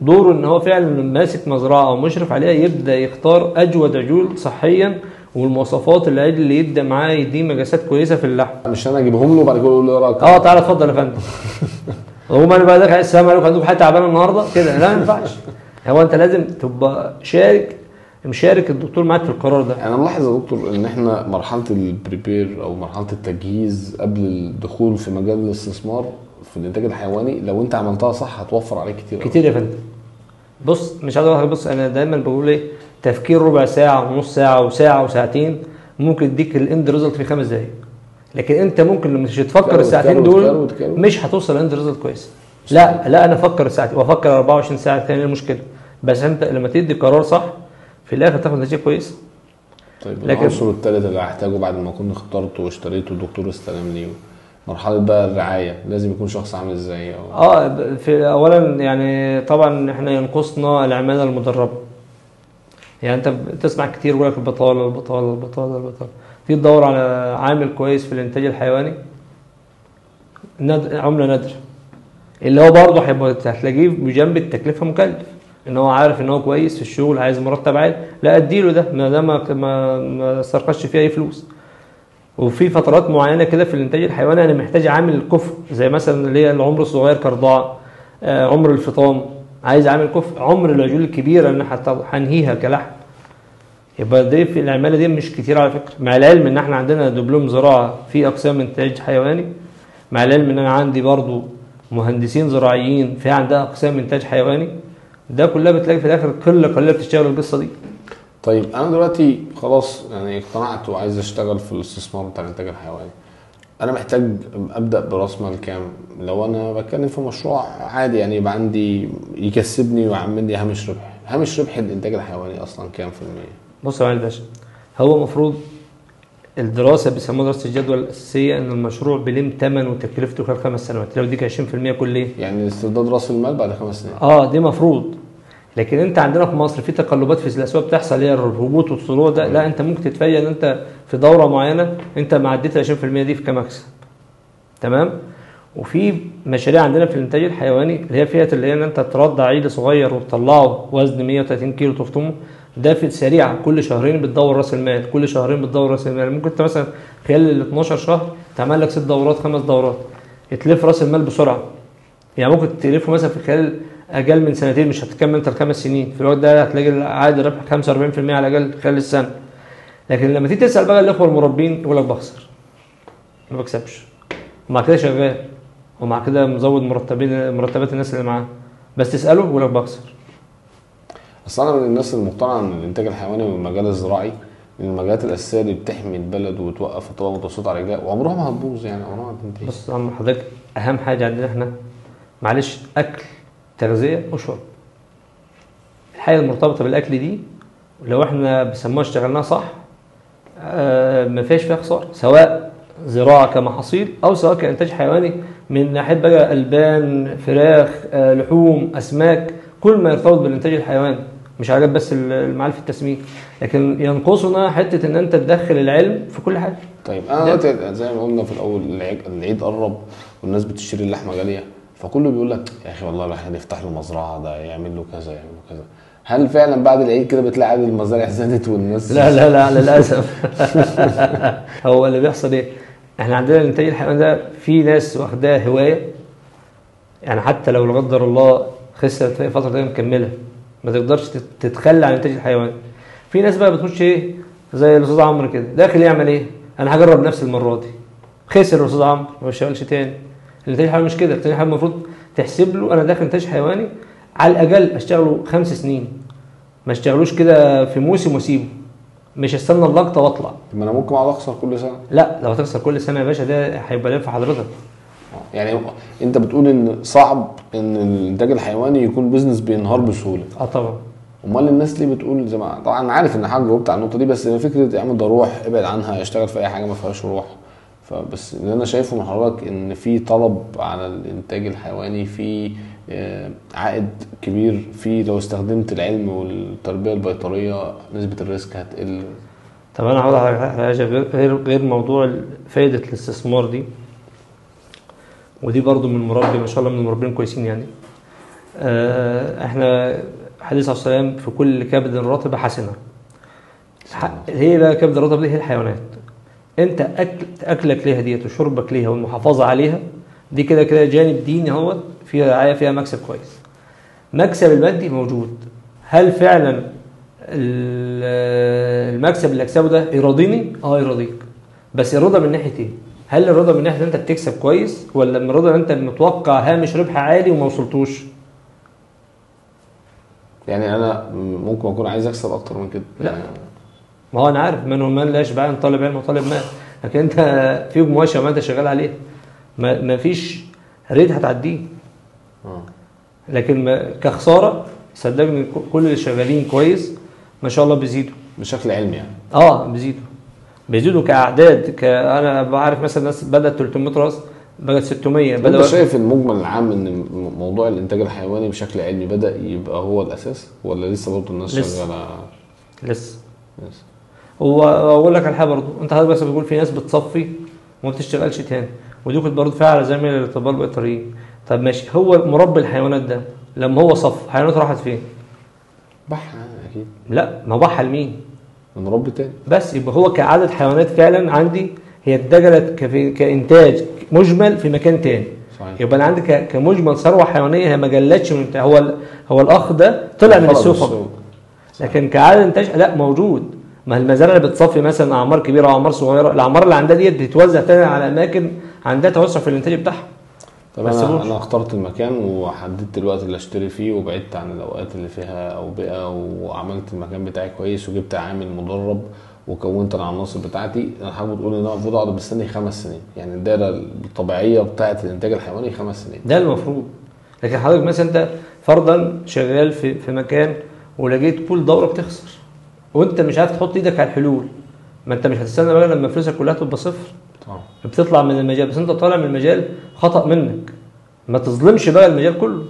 [SPEAKER 1] دوره ان هو فعلا ماسك مزرعه او مشرف عليها، يبدا يختار اجود عجول صحيا والمواصفات العجل اللي يبدا معاه يديه مقاسات كويسه في اللحم.
[SPEAKER 2] مش انا اجيبهم له وبعد كده اقول له ايه رايك؟
[SPEAKER 1] تعالى اتفضل يا فندم. هو انا بقى داخل السلام عليكم عندكم حاجه تعبانه النهارده كده؟ لا ما ينفعش. هو انت لازم تبقى مشارك الدكتور معاك في القرار ده.
[SPEAKER 2] انا ملاحظ يا دكتور ان احنا مرحله البريبير او مرحله التجهيز قبل الدخول في مجال الاستثمار في الانتاج الحيواني، لو انت عملتها صح هتوفر عليك كتير
[SPEAKER 1] يا فندم. بص مش عايز اقول بص انا دايما بقول ايه، تفكير ربع ساعه ونص ساعه وساعه وساعتين ممكن يديك الاند ريزلت في 5 دقايق، لكن انت ممكن لما مش تفكر الساعتين دول مش هتوصل لاند ريزلت كويس. لا انا افكر ساعتين وافكر 24 ساعه ثانيه المشكله، بس انت لما تدي قرار صح في الاخر تاخد نتيجه كويسه.
[SPEAKER 2] طيب العنصر الثالث اللي هحتاجه بعد ما اكون اخترته واشتريته الدكتور استلمني، مرحله بقى الرعايه، لازم يكون شخص عامل ازاي؟
[SPEAKER 1] في اولا يعني طبعا احنا ينقصنا العماله المدربه. يعني انت بتسمع كتير يقول لك البطاله في تدور على عامل كويس في الانتاج الحيواني عمله نادره، اللي هو برضه هتلاقيه بجنب التكلفه مكلف، ان هو عارف ان هو كويس في الشغل عايز مرتب عالي، لا اديله ده ما استرخصش فيه اي فلوس. وفي فترات معينه كده في الانتاج الحيواني انا محتاج عامل كفء، زي مثلا اللي هي العمر الصغير كرضاعه، عمر الفطام، عايز اعمل كفء، عمر العجول الكبيره اللي حتى هنهيها كلحم. يبقى دي في العماله دي مش كتير على فكره، مع العلم ان احنا عندنا دبلوم زراعه في اقسام انتاج حيواني، مع العلم ان انا عندي برضو مهندسين زراعيين في عندها اقسام انتاج حيواني. ده كلها بتلاقي في الاخر قله قليله بتشتغل القصه دي.
[SPEAKER 2] طيب انا دلوقتي خلاص يعني اقتنعت وعايز اشتغل في الاستثمار بتاع الانتاج الحيواني، انا محتاج ابدا براس مال كام؟ لو انا بتكلم في مشروع عادي يعني يبقى عندي يكسبني ويعمل لي هامش ربح، هامش ربح الانتاج الحيواني اصلا كام في المية؟
[SPEAKER 1] بص يا معالي الباشا، هو المفروض الدراسه بيسموها دراسه الجدوى الاساسيه ان المشروع بيلم ثمن وتكلفته خلال 5 سنوات، لو ديك 20% كل ايه؟
[SPEAKER 2] يعني استرداد راس المال بعد 5 سنين.
[SPEAKER 1] دي مفروض. لكن انت عندنا في مصر في تقلبات في الاسواق بتحصل، هي الهبوط والطلوع ده، لا انت ممكن تتفيد ان انت في دوره معينه انت ما عديت 20% دي في كمكسب. تمام؟ وفي مشاريع عندنا في الانتاج الحيواني اللي هي فئه اللي هي ان انت ترضع عيل صغير وتطلعه وزن 130 كيلو تفطمه، ده في السريع كل شهرين بتدور راس المال، كل شهرين بتدور راس المال. ممكن انت مثلا خلال ال 12 شهر تعمل لك 6 دورات 5 دورات، تلف راس المال بسرعه. يعني ممكن تلفه مثلا في خلال اقل من سنتين، مش هتكمل انت ال5 سنين، في الوقت ده هتلاقي عائد الربح 45% على الاقل خلال السنه. لكن لما تيجي تسال بقى الاخوه المربين يقول لك بخسر، ما بكسبش، ومع كده شغال، ومع كده مزود مرتبات الناس اللي معاه، بس تساله يقول لك بخسر.
[SPEAKER 2] اصل انا من الناس المقتنعه ان الانتاج الحيواني والمجال الزراعي من المجالات الاساسيه اللي بتحمي البلد وتوقف الطبقه المتوسطه على رجال، وعمرها ما هتبوظ يعني، عمرها ما هتنتهي.
[SPEAKER 1] بص يا عم حضرتك، اهم حاجه عندنا احنا معلش اكل، تغذيه وشرب. الحاجه المرتبطه بالاكل دي لو احنا بنسموها اشتغلناها صح ما فيش فيها خساره، سواء زراعه كمحاصيل او سواء كانتاج حيواني من ناحيه بقى البان، فراخ، لحوم، اسماك، كل ما يرتبط بالانتاج الحيواني، مش حاجات بس المعالف في التسمين. لكن ينقصنا حته ان انت تدخل العلم في كل حاجه.
[SPEAKER 2] طيب انا دلوقتي زي ما قلنا في الاول العيد قرب والناس بتشتري اللحمه غاليه، فكله بيقول لك يا اخي والله الواحد يفتح له مزرعه، ده يعمل له كذا يعمل له كذا. هل فعلا بعد العيد كده بتلاقي عدد المزارع زادت والناس؟
[SPEAKER 1] لا للاسف. هو اللي بيحصل ايه؟ احنا عندنا الانتاج الحيواني ده في ناس واخداه هوايه، يعني حتى لو لا قدر الله خسرت في فتره دي مكمله، ما تقدرش تتخلى عن الانتاج الحيواني. في ناس بقى بتخش ايه زي الاستاذ عمرو كده، داخل يعمل ايه؟ انا هجرب نفسي المره دي، خسر الاستاذ عمرو ما بيشتغلش تاني. الانتاج الحيواني مش كده، الانتاج الحيواني المفروض تحسب له انا داخل انتاج حيواني على الاقل اشتغله 5 سنين، ما اشتغلوش كده في موسم واسيبه، مش استنى اللقطه واطلع.
[SPEAKER 2] ما انا ممكن اقعد اخسر كل سنه.
[SPEAKER 1] لا لو هتخسر كل سنه يا باشا ده هيبقى ليه في حضرتك.
[SPEAKER 2] يعني انت بتقول ان صعب ان الانتاج الحيواني يكون بيزنس بينهار بسهوله.
[SPEAKER 1] طبعا.
[SPEAKER 2] امال الناس ليه بتقول زي ما طبعا عارف ان حضرتك جاوبت على النقطه دي، بس فكره يا عم ده روح ابعد عنها، اشتغل في اي حاجه ما فيهاش روح. فبس اللي انا شايفه من حضرتك ان في طلب على الانتاج الحيواني، في عائد كبير، في لو استخدمت العلم والتربيه البيطريه نسبه الريسك هتقل.
[SPEAKER 1] طب انا هقول على حاجه غير موضوع فائده الاستثمار دي، ودي برضو من مربي ما شاء الله من المربين كويسين يعني. احنا حديث عليه السلام في كل كبد رطب حسنه. هي بقى كبد الرطب دي هي الحيوانات. انت اكلك ليها ديت وشربك ليها والمحافظه عليها دي كده كده جانب ديني اهوت، فيها رعايه، فيها مكسب كويس. مكسب المادي موجود. هل فعلا المكسب اللي اكسبه ده يرضيني؟ يرضيك، بس الرضا من ناحيه ايه؟ هل الرضا من ناحيه ان انت بتكسب كويس، ولا من الرضا ان انت متوقع هامش ربح عالي وما وصلتوش؟
[SPEAKER 2] يعني انا ممكن اكون عايز اكسب اكتر من كده.
[SPEAKER 1] لا ما هو انا عارف من لا يشبع عن طالب علم وطالب مال، لكن انت في مؤشر ما انت شغال عليه، ما فيش ريت هتعديه. لكن كخساره صدقني كل اللي شغالين كويس ما شاء الله بيزيدوا
[SPEAKER 2] بشكل علمي يعني.
[SPEAKER 1] بيزيدوا كاعداد. انا بعرف مثلا ناس بدات 300 راس بقت 600.
[SPEAKER 2] انت شايف المجمل العام ان موضوع الانتاج الحيواني بشكل علمي بدا يبقى هو الاساس، ولا لسه برضه الناس شغاله؟
[SPEAKER 1] لسه. واقول لك على حاجه برضه، انت حضرتك بس بتقول في ناس بتصفي وما بتشتغلش تاني، ودي كنت برضه فيها على زميل الاطباء البيطريين. طب ماشي، هو مربي الحيوانات ده لما هو صف حيواناته راحت فين؟
[SPEAKER 2] بحها اكيد.
[SPEAKER 1] لا ما بحها لمين؟
[SPEAKER 2] مربي تاني.
[SPEAKER 1] بس يبقى هو كعدد حيوانات فعلا عندي هي اتجلت كانتاج مجمل في مكان تاني.
[SPEAKER 2] صحيح.
[SPEAKER 1] يبقى انا عندي كمجمل ثروه حيوانيه هي ما جلتش من هو الاخ ده طلع من السوق فقط، لكن كعدد انتاج لا موجود. ما المزارع اللي بتصفي مثلا اعمار كبيره واعمار صغيره، الاعمار اللي عندها ديت بتتوزع تاني على اماكن عندها توسع في الانتاج بتاعها.
[SPEAKER 2] طب انا اخترت المكان وحددت الوقت اللي اشتري فيه وبعدت عن الاوقات اللي فيها اوبئه، وعملت المكان بتاعي كويس وجبت عامل مدرب وكونت العناصر بتاعتي. انا حابب تقول ان انا المفروض اقعد مستني 5 سنين، يعني الدائره الطبيعيه بتاعه الانتاج الحيواني 5 سنين
[SPEAKER 1] ده المفروض. لكن حضرتك مثلا انت فرضا شغال في مكان ولقيت كل دوره بتخسر وانت مش عارف تحط ايدك على الحلول، ما انت مش هتستنى بقى لما فلوسك كلها تبقى صفر.
[SPEAKER 2] طبعا
[SPEAKER 1] بتطلع من المجال، بس انت طالع من المجال خطأ منك، ما تظلمش بقى المجال كله.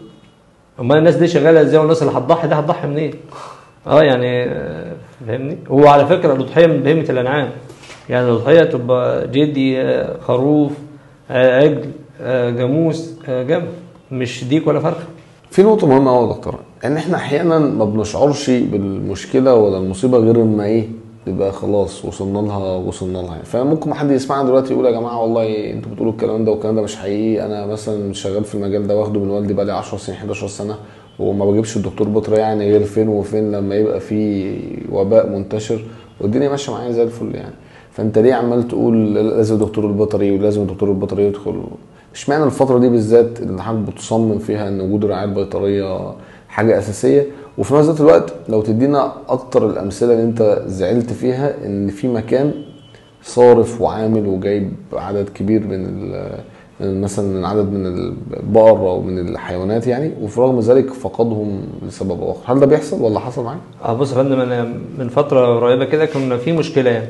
[SPEAKER 1] امال الناس دي شغاله ازاي والناس اللي هتضحي ده هتضحي منين؟ يعني فاهمني؟ هو على فكره الاضحيه من بهيمه الانعام، يعني الاضحيه تبقى جدي خروف عجل جاموس جمل، مش ديك ولا فرخه.
[SPEAKER 2] في نقطه مهمه قوي يا دكتور، ان احنا احيانا ما بنشعرش بالمشكله ولا المصيبه غير اما يبقى خلاص وصلنا لها يعني. فممكن حد يسمعنا دلوقتي يقول يا جماعه والله انتوا بتقولوا الكلام ده والكلام ده مش حقيقي، انا مثلا شغال في المجال ده واخده من والدي بقى لي 10 سنين 11 سنه وما بجيبش الدكتور بطريقه يعني غير فين وفين لما يبقى في وباء منتشر والدنيا ماشيه معايا زي الفل يعني. فانت ليه عمال تقول لازم الدكتور البيطري ولازم الدكتور البيطري يدخل؟ اشمعنى الفتره دي بالذات اللي حضرتك بتصمم فيها ان وجود الرعايه البيطريه حاجه اساسيه؟ وفي نفس الوقت لو تدينا اكتر الامثله اللي انت زعلت فيها ان في مكان صارف وعامل وجايب عدد كبير من مثلا عدد من البقر او من الحيوانات يعني، وفي رغم ذلك فقدهم لسبب اخر. هل ده بيحصل ولا حصل معاك؟
[SPEAKER 1] بص يا فندم، انا من فتره قريبه كده كنا في مشكله يعني.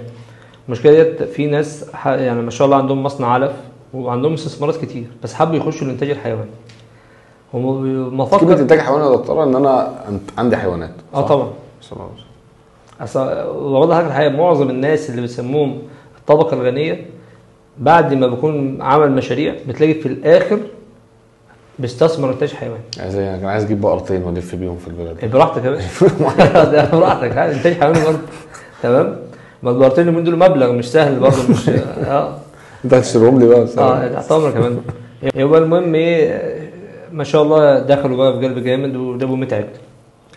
[SPEAKER 1] المشكله ديت في ناس يعني ما شاء الله عندهم مصنع علف وعندهم استثمارات كتير بس حبوا يخشوا الانتاج الحيواني. هم
[SPEAKER 2] كلمه انتاج حيواني يا دكتور ان انا عندي حيوانات.
[SPEAKER 1] طبعا. اصل والله الحقيقه معظم الناس اللي بيسموهم الطبقه الغنيه بعد ما بيكون عمل مشاريع بتلاقي في الاخر بيستثمر انتاج حيواني.
[SPEAKER 2] يعني كان عايز اجيب بقرتين والف بيهم في البلد.
[SPEAKER 1] براحتك يا باشا. براحتك، انتاج حيواني برضه. تمام. ما البقرتين من دول مبلغ مش سهل برضه، مش
[SPEAKER 2] انت هتشتريهم لي بقى؟
[SPEAKER 1] تحت امرك كمان. يبقى المهم ما شاء الله دخلوا بقى في قلب جامد وجابوا 100 عجل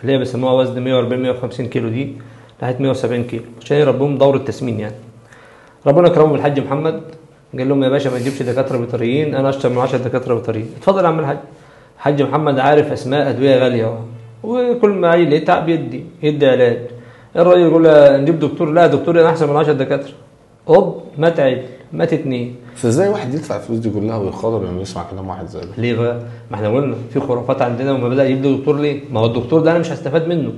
[SPEAKER 1] اللي هي بيسموها وزن 140 150 كيلو دي لحد 170 كيلو عشان يربوهم دوره تسمين يعني. ربنا كرمهم بالحاج محمد، قال لهم يا باشا ما تجيبش دكاتره بيطريين، انا اشتغل من 10 دكاتره بيطريين. اتفضل يا عم الحاج. الحاج محمد عارف اسماء ادويه غاليه وكل ما عيل يتعب يدي علاج. الراجل يقول له نجيب دكتور، لا دكتور انا احسن من 10 دكاتره. مات عيل، مات 2.
[SPEAKER 2] فازاي واحد يدفع الفلوس دي كلها ويخاطر انه يسمع كلام واحد زي ده؟
[SPEAKER 1] ليه بقى؟ ما احنا قلنا في خرافات عندنا وما بدا يجيب دكتور ليه؟ ما هو الدكتور ده انا مش هستفاد منه،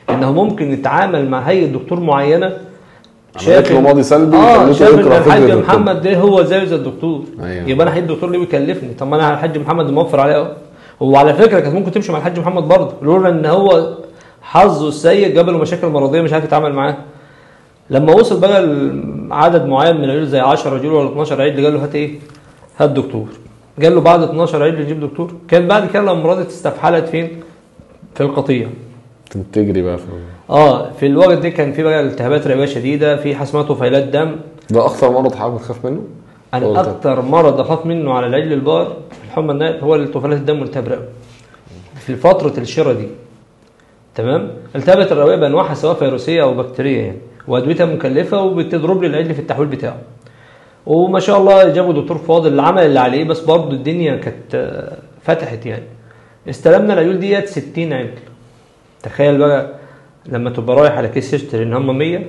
[SPEAKER 1] انه ممكن يتعامل مع هيئه دكتور معينه
[SPEAKER 2] شايف له ماضي سلبي
[SPEAKER 1] شايف ان الحاج محمد ده هو زي الدكتور.
[SPEAKER 2] أيوة.
[SPEAKER 1] يبقى انا هيئه الدكتور ليه ويكلفني؟ طب ما انا الحاج محمد موفر عليه اهو. وعلى فكره كانت ممكن تمشي مع الحاج محمد برضه لولا ان هو حظه السيء جاب له مشاكل مرضيه مش عارف يتعامل معاها. لما وصل بقى عدد معين من العيال زي 10 عجول ولا 12 عيل قال له هات دكتور. قال له بعد 12 عيل يجيب دكتور. كان بعد كده لما مرضت استفحلت فين؟ في القطيع.
[SPEAKER 2] تجري بقى
[SPEAKER 1] في الوقت ده كان في بقى التهابات رئويه شديده، في حاجه اسمها طفيلات دم.
[SPEAKER 2] ده اخطر مرض حضرتك بتخاف منه؟
[SPEAKER 1] انا اكتر مرض اخاف منه على العجل البار الحمى النائب هو الطفيلات الدم والالتهاب الرئوي في فتره الشراء دي. تمام. التهابات الرئويه بانواعها سواء فيروسيه او بكتيريه يعني، وادويتها مكلفه وبتضرب لي العجل في التحويل بتاعه. وما شاء الله جابوا دكتور فاضل اللي عمل اللي عليه، بس برضه الدنيا كانت فتحت يعني. استلمنا العيول ديت 60 عجل. تخيل بقى لما تبقى رايح على كيس تشتري ان هم 100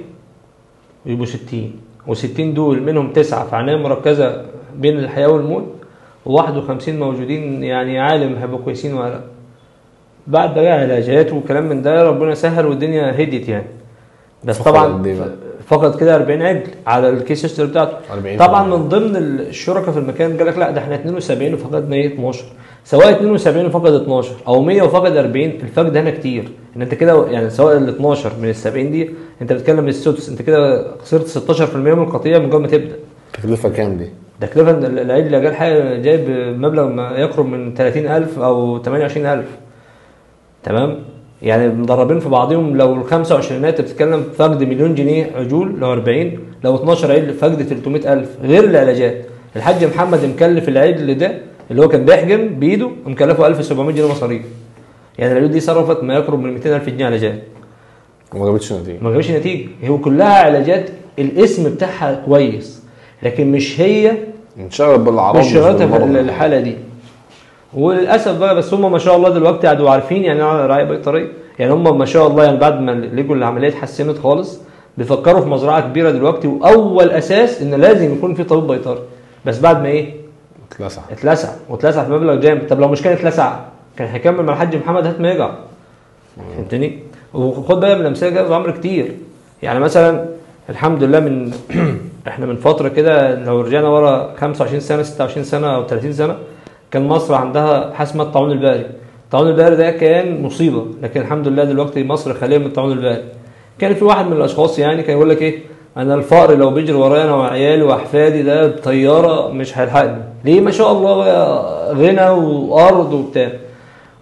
[SPEAKER 1] يبقوا 60 و60 دول منهم 9 في عنايه مركزه بين الحياه والموت و51 موجودين يعني عالم هيبقوا كويسين ولا. بعد بقى علاجات وكلام من ده ربنا سهل والدنيا هديت يعني. بس طبعا فقد كده 40 عجل على الكيس هيستوري بتاعته. طبعا من ضمن الشركاء في المكان قال لك لا ده احنا 72 وفقدنا 12. سواء 72 وفقد 12 او 100 وفقد 40، الفقد هنا كتير. ان انت كده يعني سواء ال 12 من ال 70 دي انت بتتكلم السدس، انت كده خسرت 16% من القطيع من قبل ما تبدا.
[SPEAKER 2] تكلفه كام دي؟
[SPEAKER 1] تكلفه العيد اللي جال حاجه جايب مبلغ ما يقرب من 30,000 او 28,000. تمام. يعني مدربين في بعضهم. لو ال 25 بتتكلم فقد مليون جنيه عجول، لو 40 لو 12 عيد فقد 300,000 غير العلاجات. الحاج محمد مكلف العيد ده اللي هو كان بيحجم بايده ومكلفه 1700 جنيه مصاريف. يعني العيون دي صرفت ما يقرب من 200,000 جنيه علاجات
[SPEAKER 2] وما جابتش نتيجه.
[SPEAKER 1] ما جابش نتيجه. هي كلها علاجات الاسم بتاعها كويس لكن مش هي
[SPEAKER 2] انشغلت بالعرض
[SPEAKER 1] مش شغلتها في الحاله دي. وللاسف بقى بس هم ما شاء الله دلوقتي قعدوا عارفين يعني ايه رعايه بيطريه. يعني هم ما شاء الله يعني بعد ما لقوا العمليه اتحسنت خالص بيفكروا في مزرعه كبيره دلوقتي، واول اساس ان لازم يكون في طبيب بيطري. بس بعد ما ايه؟ اتلسع في مبلغ جامد. طب لو مش كان اتلسع كان هيكمل مع الحاج محمد هات ما يقع. فهمتني؟ وخد بقى من الامثله جاز عمر كتير. يعني مثلا الحمد لله من احنا من فتره كده لو رجعنا ورا 25 سنه 26 سنه او 30 سنه كان مصر عندها حاجه اسمها الطاعون البقري. الطاعون البقري ده كان مصيبه، لكن الحمد لله دلوقتي مصر خاليه من الطاعون البقري. كان في واحد من الاشخاص يعني كان يقول لك ايه، انا الفقر لو بيجري ورايا انا وعيالي واحفادي ده بطياره مش هيلحقني. ليه؟ ما شاء الله بقى غنى وارض وبتاع.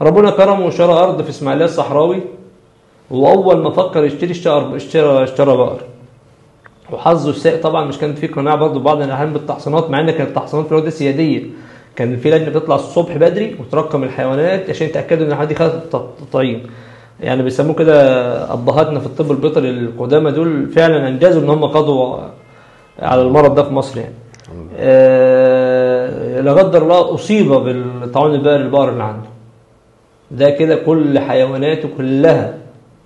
[SPEAKER 1] ربنا كرمه وشرى ارض في اسماعيليه الصحراوي، واول ما فكر يشتري اشترى بقر. وحظه السيء طبعا مش كان في قناعه برضه بعض الاحيان بالتحصينات، مع ان كانت التحصينات في الوقت سياديه. كان في لجنه بتطلع الصبح بدري وترقم الحيوانات عشان يتاكدوا ان الحيوانات دي خدت التطعيم. يعني بيسموه كده ابهاتنا في الطب البيطري القدامى دول فعلا انجزوا ان هم قضوا على المرض ده في مصر يعني. لا قدر الله اصيب بالطاعون البقري البقر اللي عنده ده كده كل حيواناته كلها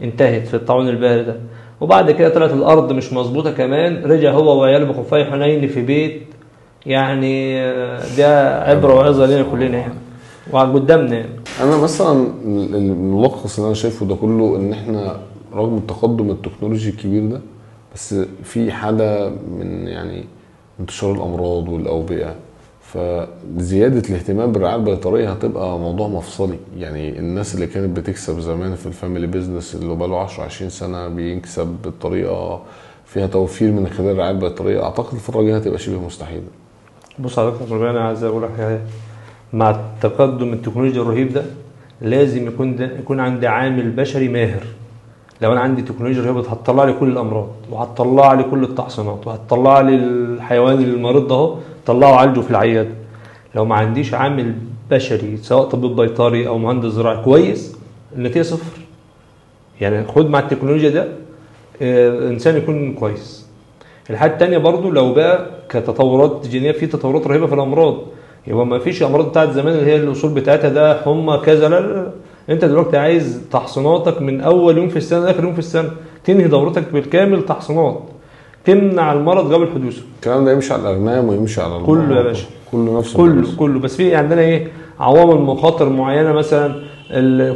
[SPEAKER 1] انتهت في الطاعون البقري ده. وبعد كده طلعت الارض مش مظبوطه كمان، رجع هو وعياله بخفاي حنين في بيت. يعني ده عبره وعظه لنا كلنا يعني وقدامنا يعني.
[SPEAKER 2] انا مثلا الملخص اللي انا شايفه ده كله ان احنا رغم التقدم التكنولوجي الكبير ده بس في حاله من يعني انتشار الامراض والاوبئه، فزياده الاهتمام بالرعايه البيطريه هتبقى موضوع مفصلي. يعني الناس اللي كانت بتكسب زمان في الفاميلي بيزنس اللي بقاله 10 20 سنه بيكسب بالطريقه فيها توفير من خلال الرعايه البيطريه، اعتقد الفتره الجايه هتبقى شبه مستحيله.
[SPEAKER 1] بص حضرتك انا عايز اقول لك حاجه، مع التقدم التكنولوجي الرهيب ده لازم يكون عندي عامل بشري ماهر. لو انا عندي تكنولوجيا رهيبه هتطلع لي كل الامراض وهتطلع لي كل التحصينات وهتطلع لي الحيوان المريض ده اهو طلعه عالجه في العياده. لو ما عنديش عامل بشري سواء طبيب بيطري او مهندس زراعي كويس النتيجه صفر. يعني خد مع التكنولوجيا ده انسان يكون كويس. الحاجه الثانيه برضو لو بقى كتطورات جينيه في تطورات رهيبه في الامراض، يبقى ما فيش امراض بتاعت زمان اللي هي الاصول بتاعتها ده حمى كذا. لا انت دلوقتي عايز تحصيناتك من اول يوم في السنه لاخر يوم في السنه، تنهي دورتك بالكامل تحصينات تمنع المرض قبل حدوثه.
[SPEAKER 2] الكلام ده يمشي على الاغنام ويمشي على
[SPEAKER 1] كله يا باشا،
[SPEAKER 2] كله نفس
[SPEAKER 1] كله بس في عندنا ايه عوامل مخاطر معينه. مثلا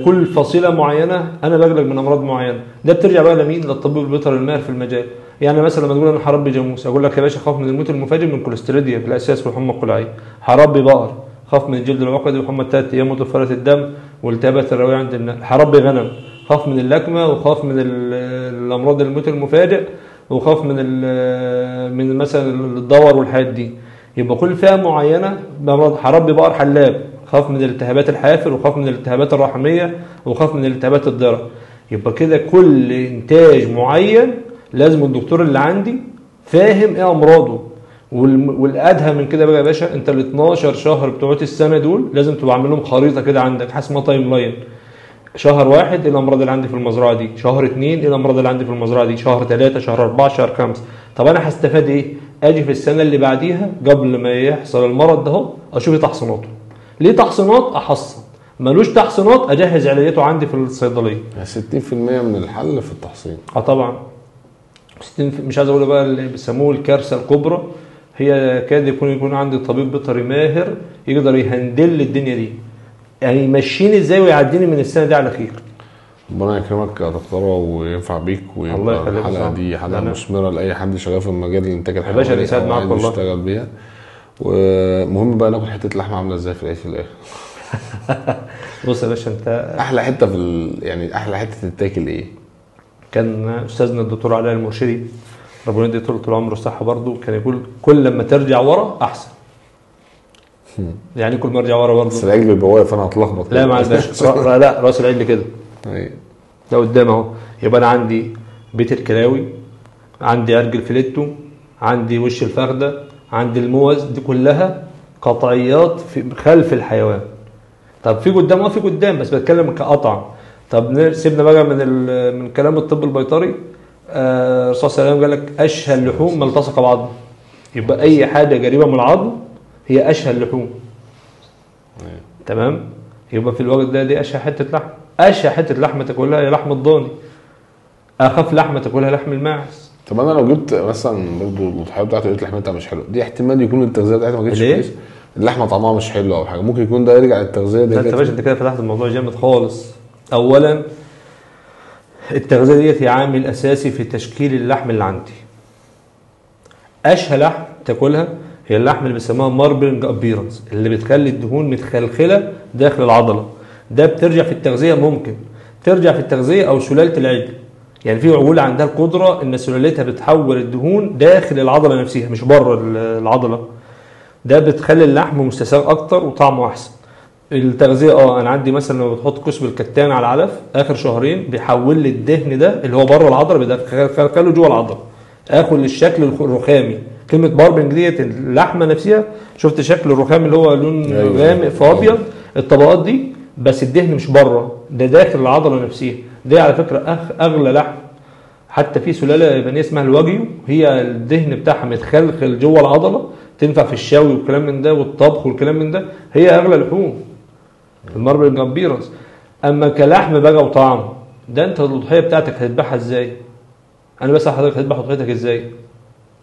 [SPEAKER 1] كل فصيله معينه انا بقلق من امراض معينه، ده بترجع بقى لمين؟ للطبيب البيطري الماهر في المجال. يعني مثلا لما تقول انا هربي جاموس اقول لك يا باشا خاف من الموت المفاجئ من كوليستيريديا في الاساس والحمى القلعيه. هربي بقر خاف من الجلد العقدي وحمى 3 ايام وتفرط الدم والتهابات الرئويه عند الناس. هربي غنم خاف من اللكمه وخاف من الامراض الموت المفاجئ وخاف من مثلا الدور والحاجات دي. يبقى كل فئه معينه بامراض. هربي بقر حلاب خاف من الالتهابات الحافر وخاف من الالتهابات الرحميه وخاف من الالتهابات الضرع. يبقى كده كل انتاج معين لازم الدكتور اللي عندي فاهم ايه امراضه. والادهى من كده بقى يا باشا، انت ال 12 شهر بتوع السنه دول لازم تبقى عامل لهم خريطه كده عندك حاجه اسمها تايم لاين. شهر 1 ايه الامراض اللي عندي في المزرعه دي، شهر 2 ايه الامراض اللي عندي في المزرعه دي، شهر 3 شهر 4 شهر 5. طب انا هستفاد ايه؟ اجي في السنه اللي بعديها قبل ما يحصل المرض ده اهو اشوف تحصيناته. ليه تحصينات؟ احصن. ملوش تحصينات اجهز علاجاته عندي في الصيدليه.
[SPEAKER 2] 60% من الحل في التحصين.
[SPEAKER 1] طبعا 60 مش عايز اقول بقى اللي بيسموه الكارثه الكبرى، هي كاد يكون عندي طبيب بيطري ماهر يقدر يهندل الدنيا دي، يعني يمشيني ازاي ويعديني من السنه دي على خير.
[SPEAKER 2] ربنا يكرمك يا دكتوره وينفع بيك ويبقى الحلقه دي حلقه مثمره لاي حد شغال في المجال الانتاج الحيواني
[SPEAKER 1] يا باشا نساعد معاك والله
[SPEAKER 2] يشتغل بيها. ومهم بقى ناكل حته لحمه عامله ازاي في العيش في الاخر.
[SPEAKER 1] بص يا باشا انت
[SPEAKER 2] احلى حته يعني احلى حته تتاكل ايه؟
[SPEAKER 1] كان استاذنا الدكتور علاء المرشدي ربنا يديه طول العمر والصحه برضه كان يقول كل لما ترجع ورا احسن. يعني كل ما ارجع ورا برضه
[SPEAKER 2] بس العجل بيبقى واقف انا هتلخبط.
[SPEAKER 1] لا مع الباشا لا راس العجل كده ده قدام اهو. يبقى انا عندي بيت الكلاوي، عندي عرج الفليتو، عندي وش الفخده، عندي الموز، دي كلها قطعيات في خلف الحيوان. طب في قدام، في قدام، بس بتكلم كقطع. طب سيبنا بقى من كلام الطب البيطري. الرسول صلى الله عليه وسلم قال لك اشهى اللحوم ما التصق بعضه. يبقى اي حاجه قريبه من العظم هي اشهى اللحوم. تمام. يبقى في الوقت ده دي اشهى حته لحم. اشهى حته لحمه تاكلها هي لحم الضاني. اخف لحمه تاكلها لحم الماعز.
[SPEAKER 2] طب انا لو جبت مثلا برضه الضحيه بتاعته لقيت لحمتها مش حلوه، دي احتمال يكون التغذيه بتاعتها ما كانتش كويسه، اللحمه طعمها مش حلو او حاجه، ممكن يكون ده يرجع للتغذيه دي.
[SPEAKER 1] انت يا باشا انت كده فتحت الموضوع جامد خالص. اولا التغذيه ديت هي عامل اساسي في تشكيل اللحم اللي عندي. اشهى لحم تاكلها هي اللحم اللي بيسموها ماربلنج ابيرنس، اللي بتخلي الدهون متخلخله داخل العضله. ده بترجع في التغذيه، ممكن ترجع في التغذيه او سلاله العجل. يعني في عجول عندها القدره ان سلالتها بتحول الدهون داخل العضله نفسها مش بره العضله. ده بتخلي اللحم مستساغ اكتر وطعمه احسن. التغذيه انا عندي مثلا لو بتحط كسب الكتان على العلف اخر شهرين بيحول لي الدهن ده اللي هو بره العضله بيدخله جوه العضله، اخد الشكل الرخامي. كلمه باربنج ديت اللحمه نفسها، شفت شكل الرخامي اللي هو لون غامق في ابيض، الطبقات دي، بس الدهن مش بره، ده داخل العضله نفسها. دي على فكره اغلى لحم. حتى في سلاله يابانيه اسمها الواجيو، هي الدهن بتاعها متخلخل جوه العضله، تنفع في الشوي والكلام من ده والطبخ والكلام من ده، هي اغلى لحوم الماربل جامبيرنس. اما كلحم بقى وطعم، ده انت الضحيه بتاعتك هتذبحها ازاي؟ انا بس حضرتك هتذبح ضحيتك ازاي؟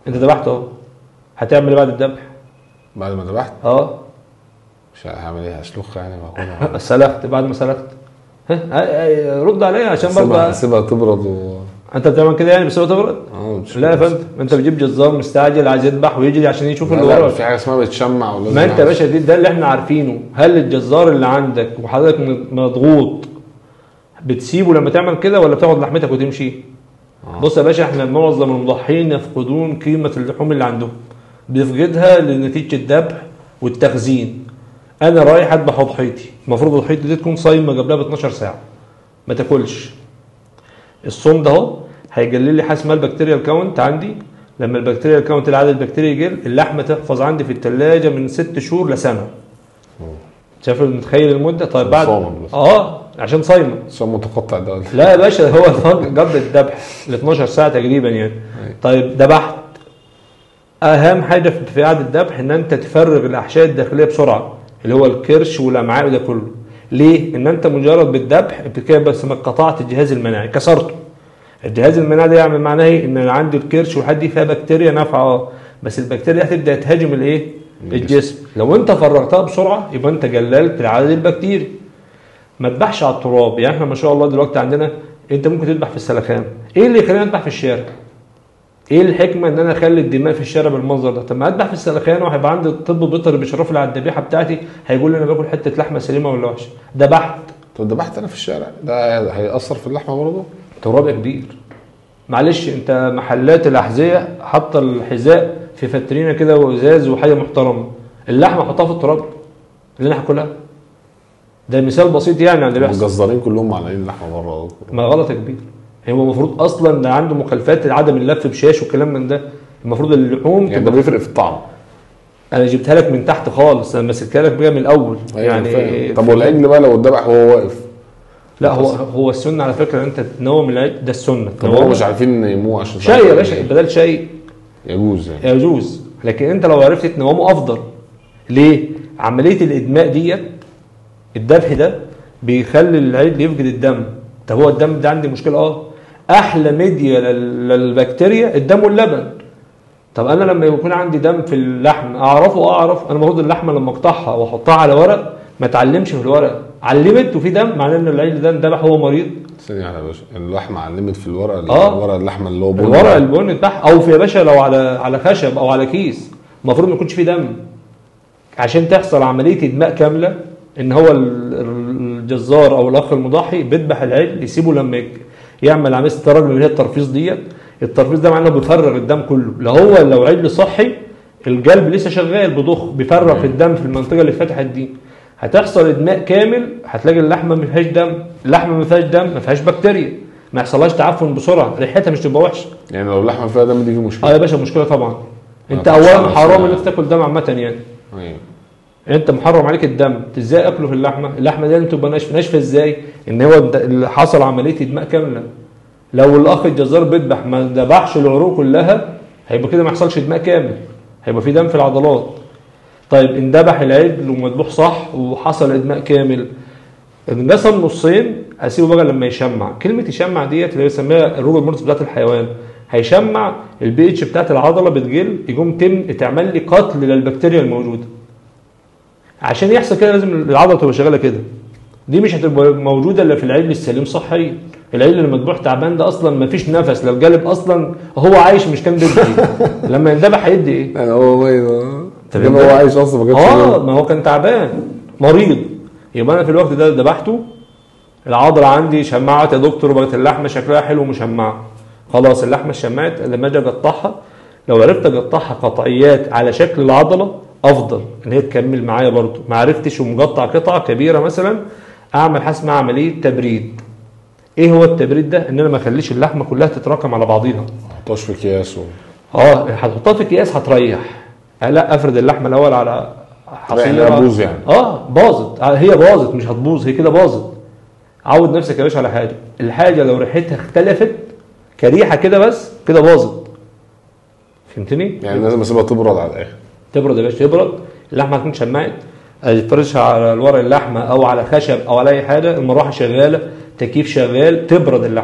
[SPEAKER 1] انت ذبحت اهو، هتعمل ايه بعد الذبح؟
[SPEAKER 2] بعد ما ذبحت؟ مش هعمل ايه؟ هسلخها يعني وهاكلها؟
[SPEAKER 1] سلخت. بعد ما سلخت رد عليا عشان برضه
[SPEAKER 2] اسيبها تبرد
[SPEAKER 1] انت بتعمل كده يعني بسيبها تبرد؟ لا يا فندم، انت بتجيب جزار مستعجل عايز يذبح ويجري عشان يشوف اللي ورا.
[SPEAKER 2] في حاجه اسمها بتشمع ولا
[SPEAKER 1] ما انت يا باشا ده اللي احنا عارفينه. هل الجزار اللي عندك وحضرتك مضغوط بتسيبه لما تعمل كده ولا بتاخد لحمتك وتمشي؟ بص يا باشا، احنا معظم المضحين يفقدون قيمه اللحوم اللي عندهم، بيفقدها لنتيجه الذبح والتخزين. انا رايح اذبح ضحيتي، المفروض ضحيتي دي تكون صايمه قبلها ب 12 ساعه ما تاكلش. الصوم ده اهو هيقلل لي حاجه اسمها البكتيريال كاونت عندي. لما البكتيريال كاونت العدد البكتيري يقل، اللحمه تحفظ عندي في الثلاجه من 6 شهور لسنه. شايف متخيل المده؟ طيب بعد عشان صايمه
[SPEAKER 2] صوم متقطع ده
[SPEAKER 1] لا يا باشا، هو قبل الذبح ل 12 ساعه تقريبا يعني. طيب ذبحت، اهم حاجه في قعده الذبح ان انت تفرغ الاحشاء الداخليه بسرعه، اللي هو الكرش والامعاء وده كله. ليه؟ ان انت مجرد بالذبح كده بس ما قطعت الجهاز المناعي، كسرته. الجهاز المناعي ده يعمل معناه ايه؟ ان عندي الكرش والحاجات دي فيها بكتيريا نافعه بس البكتيريا هتبدا تهاجم الايه؟ الجسم. لو انت فرغتها بسرعه يبقى انت قللت العدد البكتيري. ما تذبحش على التراب. يعني احنا ما شاء الله دلوقتي عندنا انت ممكن تذبح في السلخان. ايه اللي يخلينا نذبح في الشارع؟ ايه الحكمه ان انا اخلي الدماء في الشارع بالمنظر ده؟ طب ما اذبح في السلخان وهيبقى عندي الطب البيطري بيشرف لي على الذبيحه بتاعتي، هيقول لي انا باكل حته لحمه سليمه ولا وحشه. ذبحت.
[SPEAKER 2] طب ذبحت انا في الشارع، ده هيأثر في اللحمه برضه؟
[SPEAKER 1] تراب يا كبير. معلش، انت محلات الاحذيه حاطه الحذاء في فترينه كده وازاز وحاجه محترمه، اللحمه حطها في التراب اللي انا هاكلها. ده مثال بسيط يعني عن اللي بيحصل.
[SPEAKER 2] الجزارين كلهم معلقين اللحمه بره.
[SPEAKER 1] ما غلط يا كبير. هو المفروض اصلا ده عنده مخالفات عدم اللف بشاش والكلام من ده. المفروض اللحوم
[SPEAKER 2] يعني ده بيفرق في الطعم.
[SPEAKER 1] انا جبتها لك من تحت خالص، انا ماسكها لك بقى من الاول.
[SPEAKER 2] يعني طب والعجل بقى لو اتذبح وهو واقف؟
[SPEAKER 1] لا هو السنه على فكره ان انت تنوم العجل، ده السنه.
[SPEAKER 2] طب هو مش عارفين ينيموه عشان
[SPEAKER 1] شاي يا باشا، بدل شاي
[SPEAKER 2] يجوز يعني.
[SPEAKER 1] يجوز، لكن انت لو عرفت تنومه افضل. ليه؟ عمليه الادماء ديت، الذبح ده بيخلي العجل يفقد الدم. طب هو الدم ده عندي مشكله. احلى ميديا للبكتيريا الدم واللبن. طب انا لما يكون عندي دم في اللحم اعرفه؟ اعرف. انا المفروض اللحمه لما اقطعها واحطها على ورق ما اتعلمش في الورق، علمت وفي دم، معناه ان العجل ده اندبح هو مريض.
[SPEAKER 2] ثانيه يا باشا، اللحمه علمت في الورق الورق اللحمه اللي هو
[SPEAKER 1] الورق البن بتاعها، او في يا باشا لو على خشب او على كيس المفروض ما يكونش فيه دم عشان تحصل عمليه ادماء كامله. ان هو الجزار او الاخ المضحي بيذبح العجل يسيبه لما يعمل عمليه الترجم اللي هي الترفيز ديت. الترفيز ده معناه بيفرغ الدم كله. لو عجل صحي القلب لسه شغال بضخ بيفرغ في الدم في المنطقه اللي اتفتحت دي، هتحصل ادماء كامل. هتلاقي اللحمه ما فيهاش دم، اللحمه ما فيهاش دم، ما فيهاش بكتيريا، ما يحصلهاش تعفن بسرعه، ريحتها مش تبقى وحشه.
[SPEAKER 2] يعني لو اللحمه فيها دم دي مشكله؟
[SPEAKER 1] يا باشا مشكله طبعا. انت اولا حرام انك تاكل دم عامه يعني.
[SPEAKER 2] ايوه.
[SPEAKER 1] انت محرم عليك الدم، ازاي اكله في اللحمه؟ اللحمه دي تبقى ناشفه، ناشفه ازاي؟ ان هو اللي حصل عمليه ادماء كامله. لو الاخ الجزار بيذبح ما ذبحش العروق كلها هيبقى كده ما يحصلش ادماء كامل، هيبقى في دم في العضلات. طيب ان ذبح العجل ومذبوح صح وحصل ادماء كامل، انقسم نصين، اسيبه بقى لما يشمع. كلمه يشمع ديت اللي بيسميها الروبر مورتس بتاعت الحيوان، هيشمع البي اتش بتاعت العضله بتقل، يقوم تعمل لي قتل للبكتيريا الموجوده. عشان يحصل كده لازم العضله تبقى شغاله كده. دي مش هتبقى موجوده الا في العجل السليم صحيا. العجل اللي مذبوح تعبان ده اصلا ما فيش نفس، لو جالب اصلا هو عايش مش كان بيدي لما يندبح هيدي ايه؟
[SPEAKER 2] يعني هو ميت، هو عايش اصلا ما كانش
[SPEAKER 1] ما هو كان تعبان مريض. يبقى انا في الوقت ده ذبحته، العضله عندي شمعت يا دكتور وبقت اللحمه شكلها حلو ومشمعه. خلاص اللحمه اشمعت، لما اجي اقطعها لو عرفت اقطعها قطعيات على شكل العضله افضل ان هي تكمل معايا برضو. ما عرفتش ومقطع قطعه كبيره مثلا، اعمل حاجه اسمها عمليه تبريد. ايه هو التبريد ده؟ ان انا ما اخليش اللحمه كلها تتراكم على بعضيها.
[SPEAKER 2] ما تحطهاش في اكياس
[SPEAKER 1] هتحطها في اكياس هتريح. لا، افرد اللحمه الاول على
[SPEAKER 2] حصيره تبوظ يعني.
[SPEAKER 1] باظت، هي باظت مش هتبوظ، هي كده باظت. عود نفسك يا باشا على حاجه، الحاجه لو ريحتها اختلفت كريحه كده بس كده باظت. فهمتني؟
[SPEAKER 2] يعني لازم اسيبها تبرد على الاخر.
[SPEAKER 1] تبرد يا باشا، تبرد، اللحمه هتكون شمعت، تفرشها على الورق اللحمه او على خشب او على اي حاجه، المروحه شغاله، تكييف شغال، تبرد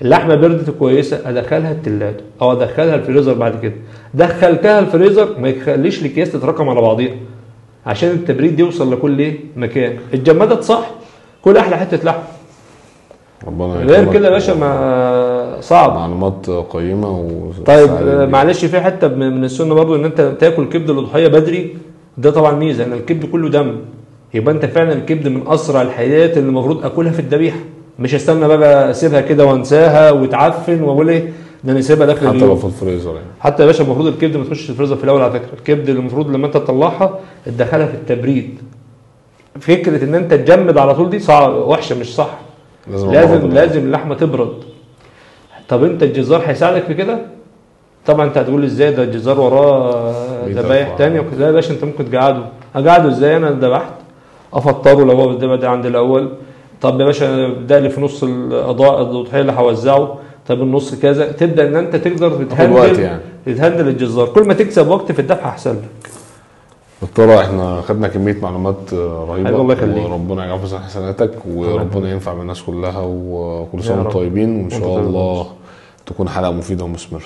[SPEAKER 1] اللحمه بردت كويسه، ادخلها الثلاجه او ادخلها الفريزر. بعد كده دخلتها الفريزر ما يخليش الاكياس تتراكم على بعضيها عشان التبريد يوصل لكل مكان. اتجمدت صح، كل احلى حته لحمه.
[SPEAKER 2] ربنا
[SPEAKER 1] غير كده يا باشا ما صعب.
[SPEAKER 2] معلومات قيمه
[SPEAKER 1] طيب معلش في حته من السنه برضو ان انت تاكل كبد الاضحيه بدري، ده طبعا ميزه ان الكبد كله دم. يبقى انت فعلا الكبد من اسرع الحاجات اللي المفروض اكلها في الذبيحه، مش استنى بقى اسيبها كده وانساها وتعفن واقول ايه ده انا سيبها داخل
[SPEAKER 2] حتى لو في الفريزر يعني.
[SPEAKER 1] حتى يا باشا المفروض الكبد ما تخش في الفريزر في الاول على فكره. الكبد المفروض لما انت تطلعها تدخلها في التبريد. فكره ان انت تجمد على طول دي صعب، وحشه، مش صح. لازم اللحمه تبرد. طب انت الجزار هيساعدك في كده؟ طبعا انت هتقول ازاي ده الجزار وراه ذبايح تانية وكده. يا باشا انت ممكن تقعده. اقعده ازاي؟ انا ذبحت افطره لو هو الذبح ده عندي الاول. طب يا باشا ابدا لي في نص الاضحيه اللي هوزعه، طب النص كذا، تبدا ان انت تقدر تتهندل الجزار. كل ما تكسب وقت في الذبح احسن لك.
[SPEAKER 2] دكتورة احنا خدنا كمية معلومات رهيبة،
[SPEAKER 1] الله يخليك،
[SPEAKER 2] وربنا يجعل في حسناتك، وربنا ينفع بالناس كلها، وكل سنة وانتم طيبين، وان شاء الله تكون حلقة مفيدة ومثمرة.